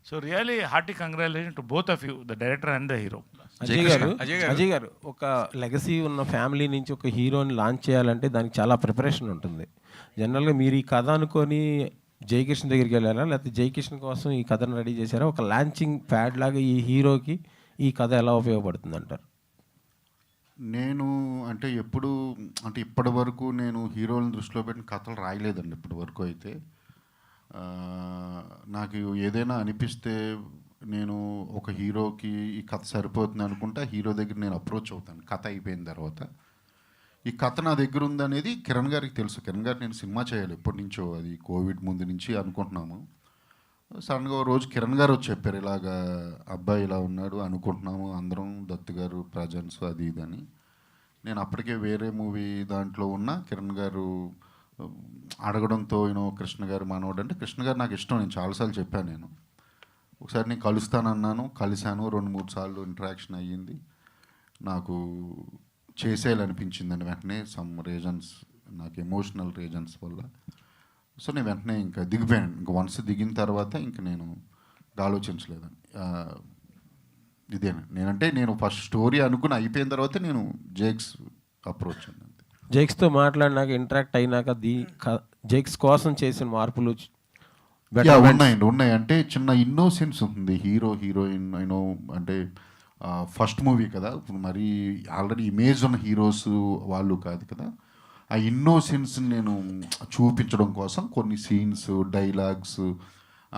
So really hearty congratulation to both of you, the director and the hero. Ajay గారు ఒక లెగసీ ఉన్న ఫ్యామిలీ నుంచి ఒక హీరోని లాంచ్ చేయాలంటే దానికి చాలా ప్రిపరేషన్ ఉంటుంది. జనరల్గా మీరు ఈ కథ అనుకొని జయకృష్ణ దగ్గరికి వెళ్ళారా, లేకపోతే జయకృష్ణ కోసం ఈ కథను రెడీ చేశారా? ఒక లాంచింగ్ ప్యాడ్ లాగా ఈ హీరోకి ఈ కథ ఎలా ఉపయోగపడుతుంది అంటారు? నేను అంటే ఇప్పటి వరకు నేను హీరోలను దృష్టిలో పెట్టిన కథలు రాయలేదండి ఇప్పటి వరకు. అయితే నాకు ఏదైనా అనిపిస్తే నేను ఒక హీరోకి ఈ కథ సరిపోతుంది అనుకుంటే హీరో దగ్గర నేను అప్రోచ్ అవుతాను కథ అయిపోయిన తర్వాత. ఈ కథ నా దగ్గర ఉందనేది కిరణ్ గారికి తెలుసు. కిరణ్ గారు నేను సినిమా చేయాలి ఎప్పటి నుంచో, అది కోవిడ్ ముందు నుంచి అనుకుంటున్నాము. సడన్గా రోజు కిరణ్ గారు వచ్చి చెప్పారు, ఇలాగా అబ్బాయి ఇలా ఉన్నాడు అనుకుంటున్నాము అందరం, దత్తు గారు ప్రజెన్స్ అది ఇదని. నేను అప్పటికే వేరే మూవీ దాంట్లో ఉన్న కిరణ్ గారు అడగడంతో కృష్ణ గారు మనోడు అంటే, కృష్ణ గారు నాకు ఇష్టం, నేను చాలాసార్లు చెప్పాను. నేను ఒకసారి నేను కలుస్తానన్నాను, కలిశాను, 2-3 సార్లు ఇంటరాక్షన్ అయ్యింది. నాకు చేసేయాలనిపించిందండి వెంటనే, సమ్ రీజన్స్, నాకు ఎమోషనల్ రీజన్స్ వల్ల. సో నేను వెంటనే ఇంకా దిగిపోయాను. ఇంకా వన్స్ దిగిన తర్వాత ఇంక నేను ఆలోచించలేదండి. ఇదేనండి నేను ఫస్ట్ స్టోరీ అనుకుని అయిపోయిన తర్వాత నేను జేక్స్ అప్రోచ్ అండి. జేక్స్తో మాట్లాడినాక ఇంటరాక్ట్ అయినాక జేక్స్ కోసం చేసిన మార్పులు ఉన్నాయి. అంటే చిన్న ఇన్నోసెన్స్ ఉంటుంది హీరోయిన్ అంటే ఫస్ట్ మూవీ కదా, ఇప్పుడు మరీ ఆల్రెడీ ఇమేజ్ ఉన్న హీరోస్ వాళ్ళు కాదు కదా. ఆ ఇన్నోసెన్స్ నేను చూపించడం కోసం కొన్ని scenes, dialogues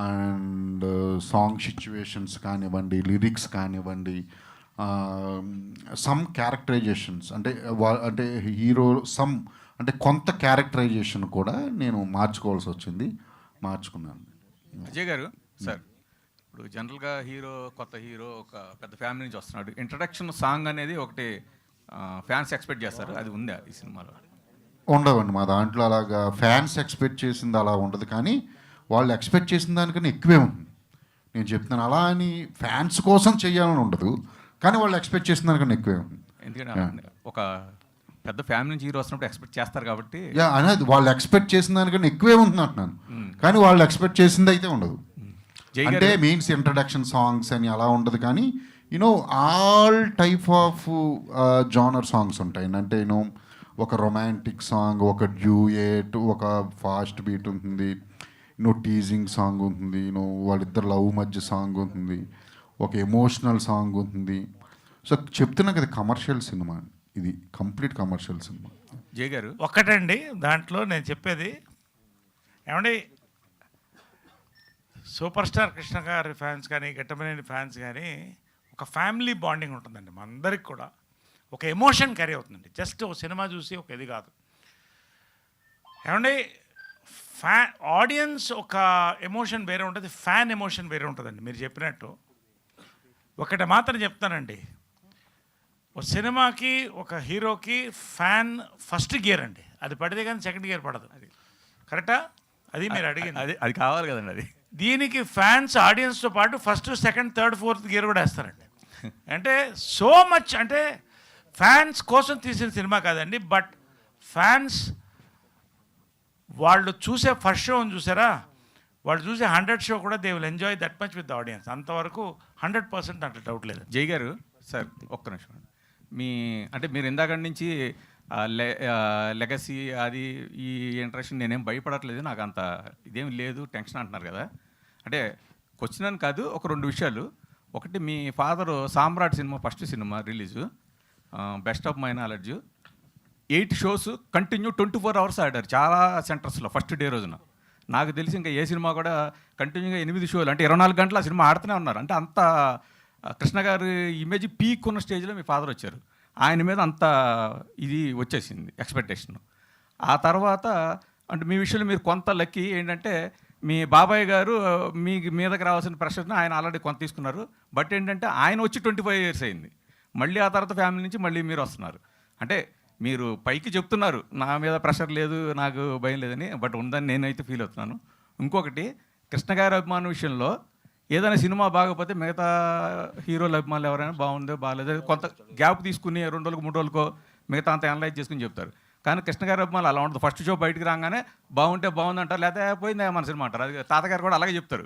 and song situations కానివ్వండి, లిరిక్స్ కానివ్వండి, సమ్ క్యారెక్టరైజేషన్స్ అంటే హీరో అంటే కొంత క్యారెక్టరైజేషన్ కూడా నేను మార్చుకోవాల్సి వచ్చింది, మార్చుకున్నాను. అజయ్ గారు సార్, ఇప్పుడు జనరల్గా కొత్త హీరో ఒక పెద్ద ఫ్యామిలీ నుంచి వస్తున్నాడు, ఇంట్రడక్షన్ సాంగ్ అనేది ఒకటి ఫ్యాన్స్ ఎక్స్పెక్ట్ చేస్తారు, అది ఉందా ఈ సినిమాలో? ఉండవండి మా దాంట్లో అలాగా ఫ్యాన్స్ ఎక్స్పెక్ట్ చేసింది అలా ఉండదు, కానీ వాళ్ళు ఎక్స్పెక్ట్ చేసిన దానికన్నా ఎక్కువే ఉంటుంది. నేను చెప్తున్నాను, అలా అని ఫ్యాన్స్ కోసం చేయాలని ఉండదు, కానీ వాళ్ళు ఎక్స్పెక్ట్ చేసిన దానికన్నా ఎక్కువే ఉంటుంది. ఎందుకంటే ఒక పెద్ద ఫ్యామిలీ నుంచి హీరో వస్తున్నప్పుడు ఎక్స్పెక్ట్ చేస్తారు కాబట్టి. అనేది వాళ్ళు ఎక్స్పెక్ట్ చేసిన దానికన్నా ఎక్కువే ఉంటుంది అంటున్నాను, కానీ వాళ్ళు ఎక్స్పెక్ట్ చేసింది అయితే ఉండదు. అంటే మీన్స్ ఇంట్రడక్షన్ సాంగ్స్ అని అలా ఉండదు, కానీ all type of genre songs ఉంటాయి. అంటే ఒక రొమాంటిక్ సాంగ్, ఒక డ్యూయేట్, ఒక ఫాస్ట్ బీట్ ఉంటుంది, టీజింగ్ సాంగ్ ఉంటుంది, వాళ్ళిద్దరు లవ్ మధ్య సాంగ్ ఉంటుంది, ఒక ఎమోషనల్ సాంగ్ ఉంటుంది. సో చెప్తున్నా కదా కమర్షియల్ సినిమా, ఇది కంప్లీట్ కమర్షియల్ సినిమా. జయ్ గారు ఒక్కటండి దాంట్లో నేను చెప్పేది, ఏమండి సూపర్ స్టార్ కృష్ణ గారి ఫ్యాన్స్ కానీ ఘట్టమనేని ఫ్యాన్స్ కానీ ఒక ఫ్యామిలీ బాండింగ్ ఉంటుందండి మా అందరికి కూడా. ఒక ఎమోషన్ క్యారీ అవుతుందండి. జస్ట్ ఒక సినిమా చూసి ఒక ఇది కాదు. ఏమండి, ఆడియన్స్ ఒక ఎమోషన్ వేరే ఉంటుంది, ఫ్యాన్ ఎమోషన్ వేరే ఉంటుందండి. మీరు చెప్పినట్టు ఒకటి మాత్రం చెప్తానండి, ఒక సినిమాకి ఒక హీరోకి ఫ్యాన్ ఫస్ట్ గేర్ అండి, అది పడితే కానీ సెకండ్ గేర్ పడదు. అది కరెక్టా? అది మీరు అడిగింది, అది కావాలి కదండి. అది దీనికి ఫ్యాన్స్ ఆడియన్స్తో పాటు first second third fourth gear కూడా వేస్తారండి. అంటే సో మచ్, అంటే ఫ్యాన్స్ కోసం తీసిన సినిమా కాదండి, బట్ ఫ్యాన్స్ వాళ్ళు చూసే ఫస్ట్ షోని చూసారా, వాళ్ళు చూసే 100 షో కూడా they will enjoy that much with the audience. అంతవరకు 100% అంటే డౌట్ లేదు. జై గారు సార్ ఒక్క నిమిషం. అంటే మీరు ఇందాక నుంచి లెగసీ అది ఈ ఇంట్రెస్ట్ నేనేం భయపడట్లేదు, నాకు అంత ఇదేం లేదు టెన్షన్ అంటున్నారు కదా. అంటే క్వశ్చన్ అని కాదు, ఒక 2 విషయాలు. ఒకటి, మీ ఫాదరు సామ్రాట్ సినిమా ఫస్ట్ సినిమా release, best of my knowledge 8 shows continue 24 hours ఆడారు చాలా సెంటర్స్లో ఫస్ట్ డే రోజున. నాకు తెలిసి ఇంకా ఏ సినిమా కూడా కంటిన్యూగా 8 షోలు అంటే 24 గంటలు ఆ సినిమా ఆడుతూనే ఉన్నారు. అంటే అంత కృష్ణ గారి ఇమేజ్ పీక్ ఉన్న స్టేజ్లో మీ ఫాదర్ వచ్చారు. ఆయన మీద అంత ఇది వచ్చేసింది ఎక్స్పెక్టేషన్. ఆ తర్వాత అంటే మీ విషయంలో మీరు కొంత లక్కీ ఏంటంటే, మీ బాబాయ్ గారు మీ మీదకి రావాల్సిన ప్రెషర్ని ఆయన ఆల్రెడీ కొంత తీసుకున్నారు. బట్ ఏంటంటే ఆయన వచ్చి 25 ఇయర్స్ అయింది, మళ్ళీ ఆ తర్వాత ఫ్యామిలీ నుంచి మళ్ళీ మీరు వస్తున్నారు. అంటే మీరు పైకి చెప్తున్నారు నా మీద ప్రెషర్ లేదు, నాకు భయం లేదని, బట్ ఉందని నేనైతే ఫీల్ అవుతున్నాను. ఇంకొకటి, కృష్ణ గారి అభిమానం విషయంలో ఏదైనా సినిమా బాగపోతే మిగతా హీరోల అభిమానులు ఎవరైనా బాగుందో బాగాలేదో కొంత గ్యాప్ తీసుకుని 2 రోజులకు 3 రోజులకో మిగతా అంత అనలైజ్ చేసుకుని చెప్తారు. కానీ కృష్ణ గారి అభిమానులు అలా ఉండదు. ఫస్ట్ షో బయటికి రాగానే బాగుంటే బాగుంది అంటారు, లేకపోతే పోయిందా మన సినిమా అంటారు. అది తాతగారు కూడా అలాగే చెప్తారు.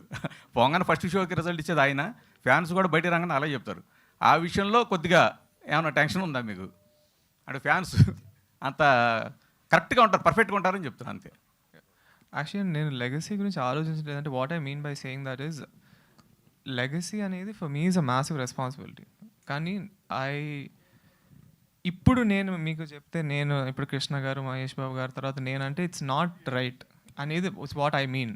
పోగానే ఫస్ట్ షోకి రిజల్ట్ ఇచ్చేది ఆయన, ఫ్యాన్స్ కూడా బయటికి రాగానే అలాగే చెప్తారు. ఆ విషయంలో కొద్దిగా ఏమైనా టెన్షన్ ఉందా మీకు? అంటే ఫ్యాన్స్ అంత కరెక్ట్గా ఉంటారు, పర్ఫెక్ట్గా ఉంటారని చెప్తున్నాను అంతే. యాక్చువల్లీ నేను లెగసీ గురించి ఆలోచించలేదు. అంటే what I mean by saying that is, legacy అనేది for me is a massive responsibility. కానీ ఇప్పుడు నేను మీకు చెప్తే, నేను ఇప్పుడు కృష్ణ గారు మహేష్ బాబు గారు తర్వాత నేనంటే ఇట్స్ నాట్ రైట్ అనేది ఇట్స్ వాట్ ఐ మీన్.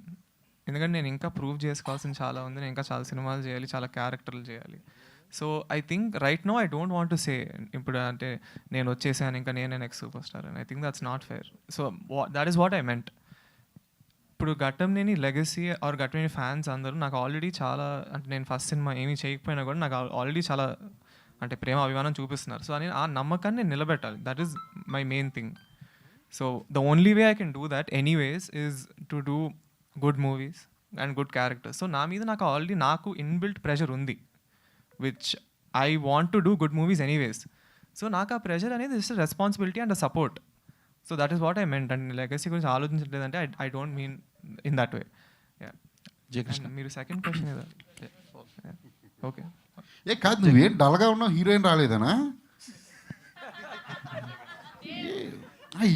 ఎందుకంటే నేను ఇంకా ప్రూవ్ చేసుకోవాల్సింది చాలా ఉంది, నేను ఇంకా చాలా సినిమాలు చేయాలి, చాలా క్యారెక్టర్లు చేయాలి. So I think right no I don't want to say ఇప్పుడు అంటే నేను వచ్చేసాను ఇంకా నేనే నెక్స్ట్ సూపర్ స్టార్ అని. I think that's not fair. So that is what I meant. ఇప్పుడు Ghattamaneni legacy or Ghattamaneni fans అందరూ నాకు ఆల్రెడీ చాలా, అంటే నేను ఫస్ట్ సినిమా ఏమీ చేయకపోయినా కూడా నాకు ఆల్రెడీ చాలా అంటే ప్రేమ అభిమానం చూపిస్తున్నారు. సో అని ఆ నమ్మకాన్ని నేను నిలబెట్టాలి. That is my main thing. So the only way I can do that anyways is to do good movies and good characters. So నా మీద నాకు ఆల్రెడీ నాకు ఇన్బిల్ట్ ప్రెషర్ ఉంది, which I want to do good movies anyways. So నాకు ఆ pressure అనేది it's responsibility and support. So that is what I meant. And legacy గురించి ఆలోచించలేదంటే I don't mean in that way. మీరు second question కదా? Okay. ఏ కాదు, నువ్వేం డల్గా ఉన్నావు, హీరోయిన్ రాలేదనా?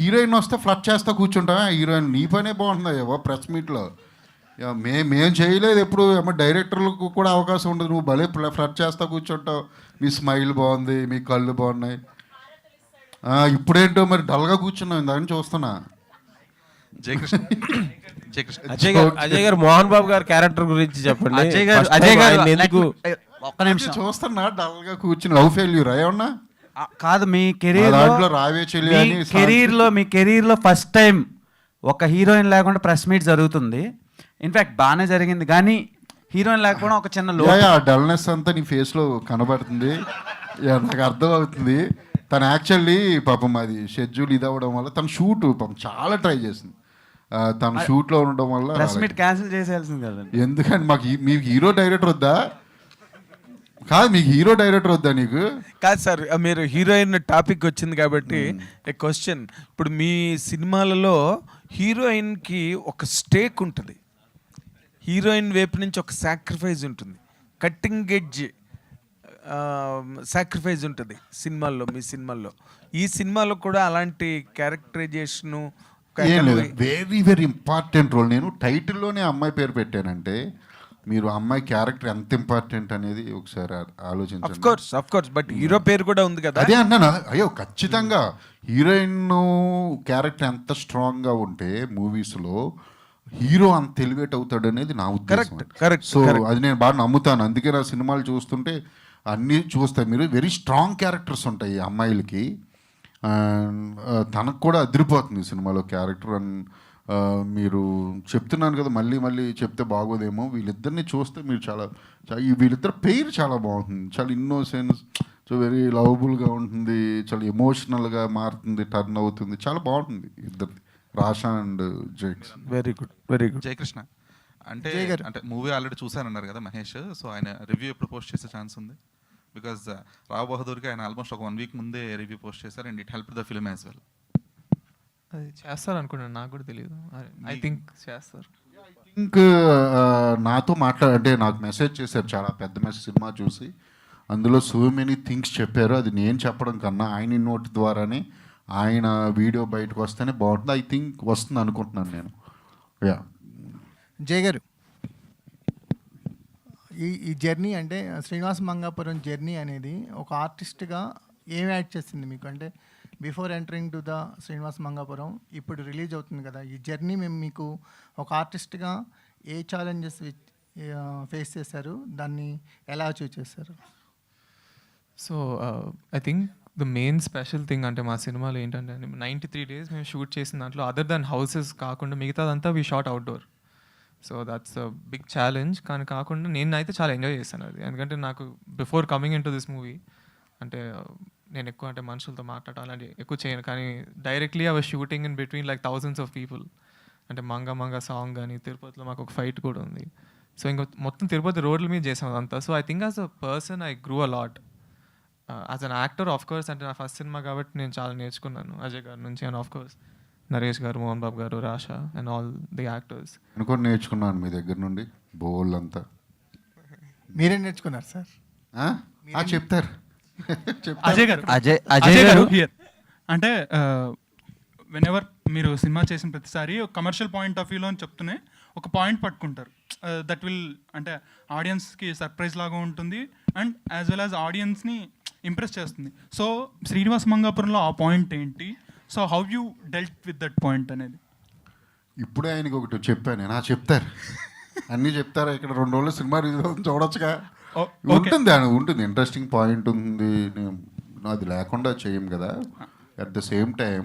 హీరోయిన్ వస్తే ఫ్లట్ చేస్తా కూర్చుంటా. హీరోయిన్ నీ పనే బాగుంటుందా ఏవో ప్రెస్ మీట్లో? మేము చేయలేదు ఎప్పుడు. డైరెక్టర్లకు కూడా అవకాశం ఉండదు, నువ్వు భలే ఫ్లట్ చేస్తా కూర్చుంటావు. మీ స్మైల్ బాగుంది, మీ కళ్ళు బాగున్నాయి. ఇప్పుడేంటో మరి డల్గా కూర్చున్నావు, ఇందాక చూస్తున్నా. అజయ్ గారు మోహన్ బాబు గారి క్యారెక్టర్ గురించి చెప్పండి. అజయ్ గారు ఎందుకు ఒక్క నిమిషం చూస్తున్నా డల్గా కూర్చుని. లవ్ ఫెయిల్యూర్ ఏమన్నా? కాదు, మీ కెరీర్లో ఫస్ట్ టైం ఒక హీరోయిన్ లేకుండా ప్రెస్ మీట్ జరుగుతుంది. ఇన్ఫాక్ట్ బాగానే జరిగింది, కానీ హీరోయిన్ లేకపోవడం ఒక చిన్న డల్నెస్ అంతా నీ ఫేస్లో కనబడుతుంది, నాకు అర్థం అవుతుంది. తను యాక్చువల్లీ పాపం అది షెడ్యూల్ ఇది అవ్వడం వల్ల తన షూట్ పాపం చాలా ట్రై చేసింది. తన షూట్లో ఉండడం వల్ల ప్రెస్ మీట్ క్యాన్సిల్ చేసేయాల్సింది కదండి. ఎందుకంటే మీకు హీరో డైరెక్టర్ వద్దా? కాదు, మీకు హీరో డైరెక్టర్ వద్దా నీకు? కాదు సార్, మీరు హీరోయిన్ టాపిక్ వచ్చింది కాబట్టి ఏ క్వశ్చన్. ఇప్పుడు మీ సినిమాలలో హీరోయిన్కి ఒక స్టేక్ ఉంటుంది, హీరోయిన్ వైపు నుంచి ఒక సాక్రిఫైస్ ఉంటుంది, కట్టింగ్ ఎడ్జ్ సాక్రిఫైస్ ఉంటుంది సినిమాల్లో. మీ సినిమాల్లో, ఈ సినిమాలో కూడా అలాంటి characterisation very very important role. నేను టైటిల్లోనే అమ్మాయి పేరు పెట్టానంటే మీరు అమ్మాయి క్యారెక్టర్ ఎంత ఇంపార్టెంట్ అనేది ఒకసారి ఆలోచించండి. ఆఫ్ కోర్స్ బట్ హీరో పేరు కూడా ఉంది కదా. అదే అన్నాను, అయ్యో ఖచ్చితంగా హీరోయిన్ క్యారెక్టర్ ఎంత స్ట్రాంగ్గా ఉంటే మూవీస్లో హీరో అంత ఎలివేట్ అవుతాడు అనేది నా ఉద్దేశం. కరెక్ట్. సో అది నేను బాగా నమ్ముతాను. అందుకే నా సినిమాలు చూస్తుంటే అన్నీ చూస్తాయి. మీరు వెరీ స్ట్రాంగ్ క్యారెక్టర్స్ ఉంటాయి ఈ అమ్మాయిలకి. తనకు కూడా అదిరిపోతుంది సినిమాలో క్యారెక్టర్. అండ్ మీరు చెప్తున్నాను కదా, మళ్ళీ మళ్ళీ చెప్తే బాగోదేమో, వీళ్ళిద్దరిని చూస్తే మీరు వీళ్ళిద్దరు పేరు చాలా బాగుంటుంది. చాలా ఇన్నోసెన్స్, సో వెరీ లవబుల్గా ఉంటుంది, చాలా ఎమోషనల్గా మారుతుంది, టర్న్ అవుతుంది, చాలా బాగుంటుంది ఇద్దరిది, Rasha and Jakes. Very good. Jayakrishna అంటే మూవీ ఆల్రెడీ చూశానన్నారు కదా మహేష్, సో ఆయన రివ్యూ ఎప్పుడు పోస్ట్ చేసే ఛాన్స్ ఉంది? బికాజ్ రావు బహదూర్కి ఆయన ఆల్మోస్ట్ ఒక 1 వీక్ ముందే రివ్యూ పోస్ట్ చేశారు, and it help the film as well. అది చేస్తారు అనుకున్నాను, నాకు కూడా తెలియదు. ఐ థింక్ చేస్తారు. నాతో అంటే నాకు మెసేజ్ చేశారు, చాలా పెద్ద మెసేజ్ సినిమా చూసి. అందులో సో మెనీ థింగ్స్ చెప్పారు. అది నేను చెప్పడం కన్నా ఆయన నోట్ ద్వారానే ఆయన వీడియో బయటకు వస్తేనే బాగుంటుంది. ఐ థింక్ వస్తుంది అనుకుంటున్నాను నేను. యా జయ్ గారు, ఈ జర్నీ అంటే శ్రీనివాస్ మంగాపురం జర్నీ అనేది ఒక ఆర్టిస్ట్గా ఏం యాడ్ చేస్తుంది మీకు? అంటే before entering to the Srinivas Mangapuram ఇప్పుడు రిలీజ్ అవుతుంది కదా, ఈ జర్నీ మేము మీకు ఒక ఆర్టిస్ట్గా ఏ ఛాలెంజెస్ ఫేస్ చేశారు, దాన్ని ఎలా అచీవ్ చేశారు? So I think the main special thing అంటే మా సినిమాలో ఏంటంటే 93 days మేము షూట్ చేసిన దాంట్లో అదర్ దాన్ హౌసెస్ కాకుండా మిగతాదంతా we shot outdoor. So that's a big challenge. కానీ కాకుండా నేనైతే చాలా ఎంజాయ్ చేశాను అది. ఎందుకంటే నాకు before coming into this movie అంటే నేను ఎక్కువ అంటే మనుషులతో మాట్లాడటం అలాంటి ఎక్కువ చేయను. కానీ directly I was shooting in between like thousands of people. అంటే మంగ సాంగ్ కానీ, తిరుపతిలో మాకు ఒక ఫైట్ కూడా ఉంది. సో ఇంకా మొత్తం తిరుపతి రోడ్ల మీద చేసాం అదంతా. So I think as a person I grew a lot. As an actor of course అంటే నా ఫస్ట్ సినిమా కాబట్టి నేను చాలా నేర్చుకున్నాను అజయ్ గారి నుంచి. అండ్ ఆఫ్ కోర్స్ నరేష్ గారు, మోహన్ బాబు గారు, Rasha and all the actors. అనుకోని నేర్చుకున్నాను మీ దగ్గర నుండి బోల్ అంతా. మీరేం నేర్చుకున్నారు సార్? చెప్తారు. అజయ్ గారు హియర్ అంటే వెనెవర్ మీరు సినిమా చేసిన ప్రతిసారి ఒక కమర్షియల్ పాయింట్ ఆఫ్ వ్యూలో అని చెప్తూనే ఒక పాయింట్ పట్టుకుంటారు. దట్ విల్ అంటే ఆడియన్స్కి సర్ప్రైజ్ లాగా ఉంటుంది అండ్ యాజ్ వెల్ యాజ్ ఆడియన్స్ని ఇంప్రెస్ చేస్తుంది. సో శ్రీనివాస్ మంగాపురంలో ఆ పాయింట్ ఏంటి? So how you dealt with that point అనేది? ఇప్పుడే ఆయనకి ఒకటి చెప్పాను. చెప్తారు అన్నీ చెప్తారా? ఇక్కడ 2 రోజులు సినిమా చూడొచ్చుగా. ఉంటుంది ఇంట్రెస్టింగ్ పాయింట్ ఉంది, అది లేకుండా చేయం కదా. అట్ ద సేమ్ టైం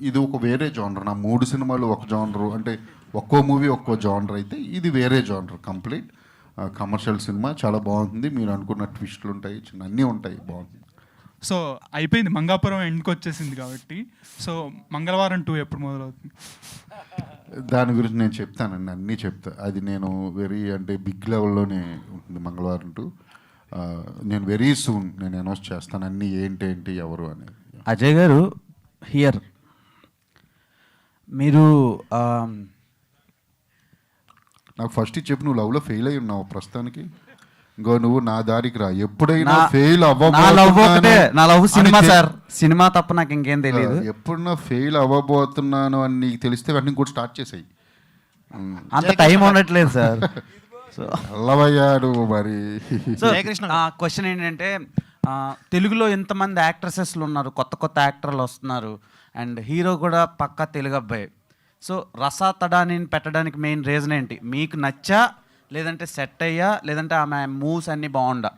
ఇది ఒక వేరే జానర్. నా 3 సినిమాలు ఒక జానరు, అంటే ఒక్కో మూవీ ఒక్కో జానర్ అయితే ఇది వేరే జానర్ కంప్లీట్. కమర్షియల్ సినిమా చాలా బాగుంటుంది. మీరు అనుకున్న ట్విస్టులు ఉంటాయి, అన్నీ ఉంటాయి, బాగుంటుంది. సో అయిపోయింది, మంగాపురం ఎండ్కి వచ్చేసింది కాబట్టి. సో మంగళవారం 2 ఎప్పుడు మొదలవుతుంది? దాని గురించి నేను చెప్తానండి, అన్నీ చెప్తా. అది నేను వెరీ అంటే బిగ్ లెవెల్లోనే ఉంటుంది మంగళవారం 2. నేను వెరీ సూన్ నేను అనౌన్స్ చేస్తాను అన్నీ ఏంటి ఎవరు అనేది. అజయ్ గారు హియర్, మీరు నాకు ఫస్ట్ చెప్పు, నువ్వు లవ్లో ఫెయిల్ అయి ఉన్నావు ప్రస్తుతానికి. ఇంకో నువ్వు నా దారికి రా. ఎప్పుడైనా ఫెయిల్ నా లవ్ సినిమా సార్, సినిమా తప్ప నాకు ఇంకేం తెలియదు. ఎప్పుడన్నా ఫెయిల్ అవ్వబోతున్నాను అని నీకు తెలిస్తే వెంటనే కూడా స్టార్ట్ చేసాయి. అంత టైం ఉండట్లేదు సార్. అల్లవయ్యాడు మరి. క్వశ్చన్ ఏంటంటే తెలుగులో ఎంతమంది యాక్ట్రసెస్లు ఉన్నారు, కొత్త యాక్టర్లు వస్తున్నారు, అండ్ హీరో కూడా పక్కా తెలుగు అబ్బాయి. సో రసాతడాని పెట్టడానికి మెయిన్ రీజన్ ఏంటి? మీకు నచ్చా, లేదంటే సెట్ అయ్యా, లేదంటే ఆమె మూవ్స్ అన్నీ బాగుండా?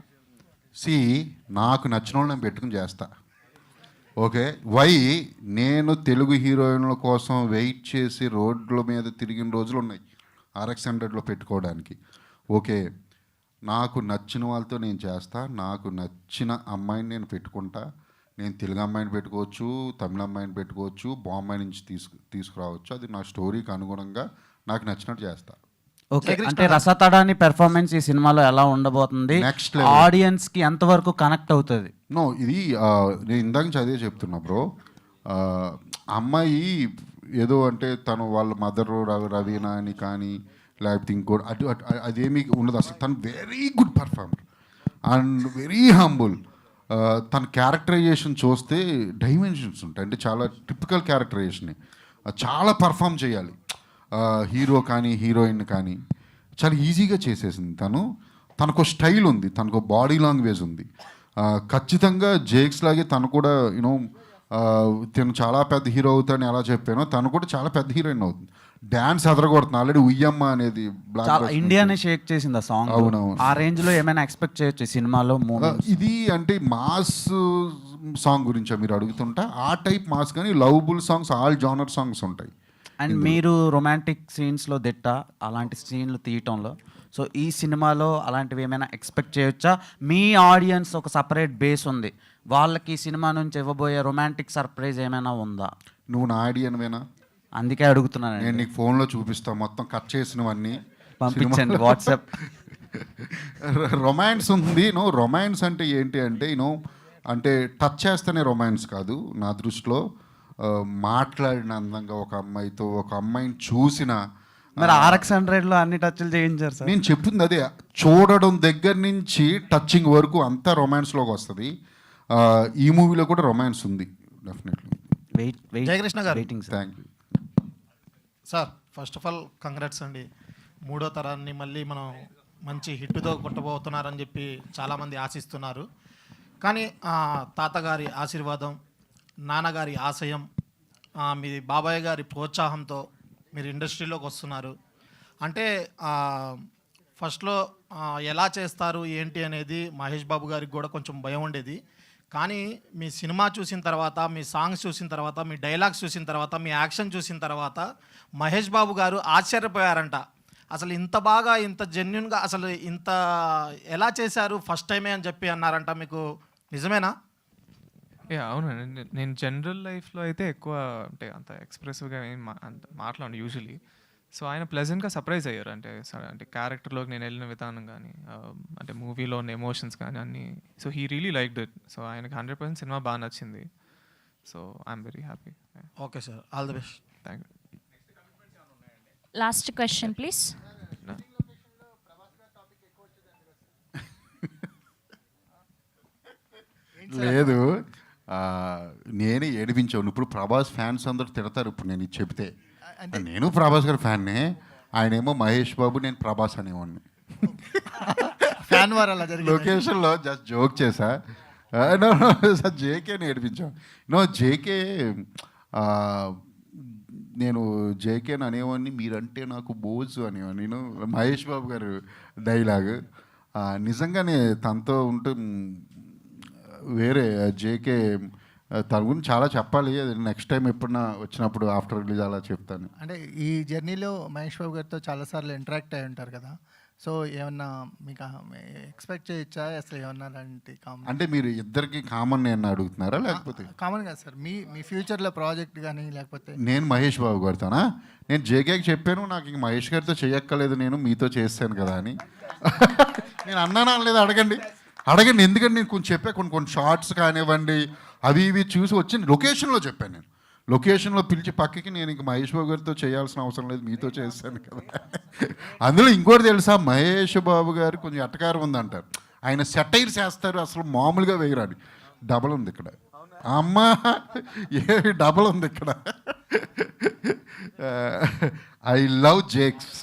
నాకు నచ్చిన వాళ్ళు నేను పెట్టుకుని చేస్తా. ఓకే, నేను తెలుగు హీరోయిన్ల కోసం వెయిట్ చేసి రోడ్ల మీద తిరిగిన రోజులు ఉన్నాయి RX 100లో పెట్టుకోవడానికి. ఓకే, నాకు నచ్చిన వాళ్ళతో నేను చేస్తా. నాకు నచ్చిన అమ్మాయిని నేను పెట్టుకుంటా. నేను తెలుగు అమ్మాయిని పెట్టుకోవచ్చు, తమిళ అమ్మాయిని పెట్టుకోవచ్చు, బాంబే నుంచి తీసుకురావచ్చు. అది నా స్టోరీకి అనుగుణంగా నాకు నచ్చినట్టు చేస్తా. ఓకే, అంటే రసతడాని పెర్ఫార్మెన్స్ ఈ సినిమాలో ఎలా ఉండబోతుంది? నెక్స్ట్ ఆడియన్స్కి ఎంతవరకు కనెక్ట్ అవుతుంది? ఇది నేను ఇందాక చదివే చెప్తున్నా బ్రో. అమ్మాయి ఏదో అంటే తను వాళ్ళ మదర్ రవీనా అని కానీ లేకపోతే ఇంకోటి అదేమీ ఉండదు అసలు. తను very good performer and very humble. తన క్యారెక్టరైజేషన్ చూస్తే డైమెన్షన్స్ ఉంటాయి. అంటే చాలా టిపికల్ క్యారెక్టరైజేషన్, చాలా పర్ఫామ్ చేయాలి. హీరో కానీ హీరోయిన్ కానీ చాలా ఈజీగా చేసేసింది. తనకు స్టైల్ ఉంది, తనకు బాడీ లాంగ్వేజ్ ఉంది. ఖచ్చితంగా జేక్స్ లాగే తను కూడా తను చాలా పెద్ద హీరో అవుతాడని ఎలా చెప్పానో తను కూడా చాలా పెద్ద హీరోయిన్ అవుతుంది. డ్యాన్స్ అదరగొడుతుంది. ఆల్రెడీ ఉయ్యమ్మ అనేది చాలా ఇండియానే షేక్ చేసింది ఆ సాంగ్. అవునవును. ఆ రేంజ్ లో ఏమైనా ఎక్స్పెక్ట్ చేయొచ్చు సినిమాలో? ఇది అంటే మాస్ సాంగ్ గురించా మీరు అడుగుతుంటా? ఆ టైప్ మాస్ కానీ lovable songs, all genre songs ఉంటాయి. అండ్ మీరు రొమాంటిక్ సీన్స్లో దిట్ట, అలాంటి సీన్లు తీయటంలో. సో ఈ సినిమాలో అలాంటివి ఏమైనా ఎక్స్పెక్ట్ చేయొచ్చా? మీ ఆడియన్స్ ఒక సపరేట్ బేస్ ఉంది, వాళ్ళకి ఈ సినిమా నుంచి ఇవ్వబోయే రొమాంటిక్ సర్ప్రైజ్ ఏమైనా ఉందా? నువ్వు నా ఆడియన్వేనా? అందుకే అడుగుతున్నాను. నేను నీకు ఫోన్లో చూపిస్తాను మొత్తం కట్ చేసినవన్నీ, పంపించండి వాట్సాప్. రొమాన్స్ ఉంది. రొమాన్స్ అంటే ఏంటి అంటే అంటే టచ్ చేస్తేనే రొమాన్స్ కాదు నా దృష్టిలో. మాట్లాడిన అందంగా ఒక అమ్మాయితో, ఒక అమ్మాయిని చూసిన, మరి RX 100లో అన్ని టచ్లు చేయించారు సార్. నేను చెప్తుంది అదే, చూడడం దగ్గర నుంచి టచింగ్ వరకు అంతా రొమాన్స్లోకి వస్తుంది. ఈ మూవీలో కూడా రొమాన్స్ ఉంది డెఫినెట్లీ. జయకృష్ణ గారు, thank you sir. First of all congrats అండి. 3వ తరాన్ని మళ్ళీ మనం మంచి హిట్తో కొట్టబోతున్నారని చెప్పి చాలామంది ఆశిస్తున్నారు. కానీ తాతగారి ఆశీర్వాదం, నాన్నగారి ఆశయం, మీ బాబాయ్ గారి ప్రోత్సాహంతో మీరు ఇండస్ట్రీలోకి వస్తున్నారు. అంటే ఫస్ట్లో ఎలా చేస్తారు ఏంటి అనేది మహేష్ బాబు గారికి కూడా కొంచెం భయం ఉండేది. కానీ మీ సినిమా చూసిన తర్వాత, మీ సాంగ్స్ చూసిన తర్వాత, మీ డైలాగ్స్ చూసిన తర్వాత, మీ యాక్షన్ చూసిన తర్వాత మహేష్ బాబు గారు ఆశ్చర్యపోయారంట. అసలు ఇంత బాగా, ఇంత జెన్యున్గా, అసలు ఇంత ఎలా చేశారు ఫస్ట్ టైమే అని చెప్పి అన్నారంట. మీకు నిజమేనా? అవునండి. నేను జనరల్ లైఫ్లో అయితే ఎక్కువ అంటే అంత ఎక్స్ప్రెసివ్గా ఏం అంత మాట్లాడు యూజువలీ. సో ఆయన ప్లెజెంట్గా సర్ప్రైజ్ అయ్యారు. అంటే క్యారెక్టర్లోకి నేను వెళ్ళిన విధానం కానీ, అంటే మూవీలో ఉన్న ఎమోషన్స్ కానీ అన్నీ. So he really liked it. So ఆయనకి 100% సినిమా బాగా నచ్చింది. So I'm very happy. Okay sir, all the best. Thank you. Last question please. లేదు, నేనే ఏడిపించాను. ఇప్పుడు ప్రభాస్ ఫ్యాన్స్ అందరూ తిడతారు ఇప్పుడు నేను ఇది చెప్తే. నేను ప్రభాస్ గారి ఫ్యాన్నే, ఆయనేమో మహేష్ బాబు, నేను ప్రభాస్ అనేవాడిని. ఫ్యాన్ వారు అలా జరిగింది. లొకేషన్లో జస్ట్ జోక్ చేశా. సార్ జేకేని ఏడిపించాం. జేకే, నేను జేకేని అనేవాడిని, మీరంటే నాకు బోజు అనేవాడిని. నేను మహేష్ బాబు గారు డైలాగ్ నిజంగానే తనతో ఉంటే వేరే. జేకే తన గురించి చాలా చెప్పాలి. అది నెక్స్ట్ టైం ఎప్పుడన్నా వచ్చినప్పుడు ఆఫ్టర్ రిలీజ్ అలా చెప్తాను. అంటే ఈ జర్నీలో మహేష్ బాబు గారితో చాలాసార్లు ఇంటరాక్ట్ అయి ఉంటారు కదా, సో ఏమన్నా మీకు ఎక్స్పెక్ట్ చేయొచ్చా అసలు ఏమన్నా అలాంటి కామన్? అంటే మీరు ఇద్దరికి కామన్ నేను అడుగుతున్నారా లేకపోతే? కామన్ కాదు సార్, మీ ఫ్యూచర్లో ప్రాజెక్ట్ కానీ లేకపోతే. నేను మహేష్ బాబు గారితోనా? నేను జేకేకి చెప్పాను, నాకు ఇంక మహేష్ గారితో చేయక్కర్లేదు, నేను మీతో చేస్తాను కదా అని. నేను అన్నానా లేదు? అడగండి. ఎందుకంటే నేను కొంచెం చెప్పా, కొన్ని షార్ట్స్ కానివ్వండి అవి ఇవి చూసి వచ్చి లొకేషన్లో చెప్పాను. నేను లొకేషన్లో పిలిచి పక్కకి, నేను ఇంక మహేష్ బాబు గారితో చేయాల్సిన అవసరం లేదు, మీతో చేస్తాను కదా. అందులో ఇంకోటి తెలుసా, మహేష్ బాబు గారు కొంచెం ఎట్టకారం ఉందంటారు. ఆయన సెటైర్స్ వేస్తారు, అసలు మామూలుగా వేయరాని. డబల్ ఉంది ఇక్కడ, అమ్మా ఏ డబల్ ఉంది ఇక్కడ. I love Jakes.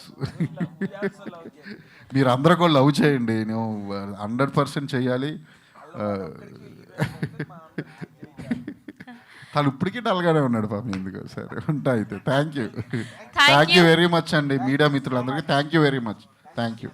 మీరు అందరూ కూడా లవ్ చేయండి, నేను 100% చేయాలి. తను ఇప్పటికీ డల్గానే ఉన్నాడు పాపం, ఎందుకు. సరే ఉంటా అయితే. థ్యాంక్ యూ వెరీ మచ్ అండి మీడియా మిత్రులందరికీ. Thank you very much. Thank you.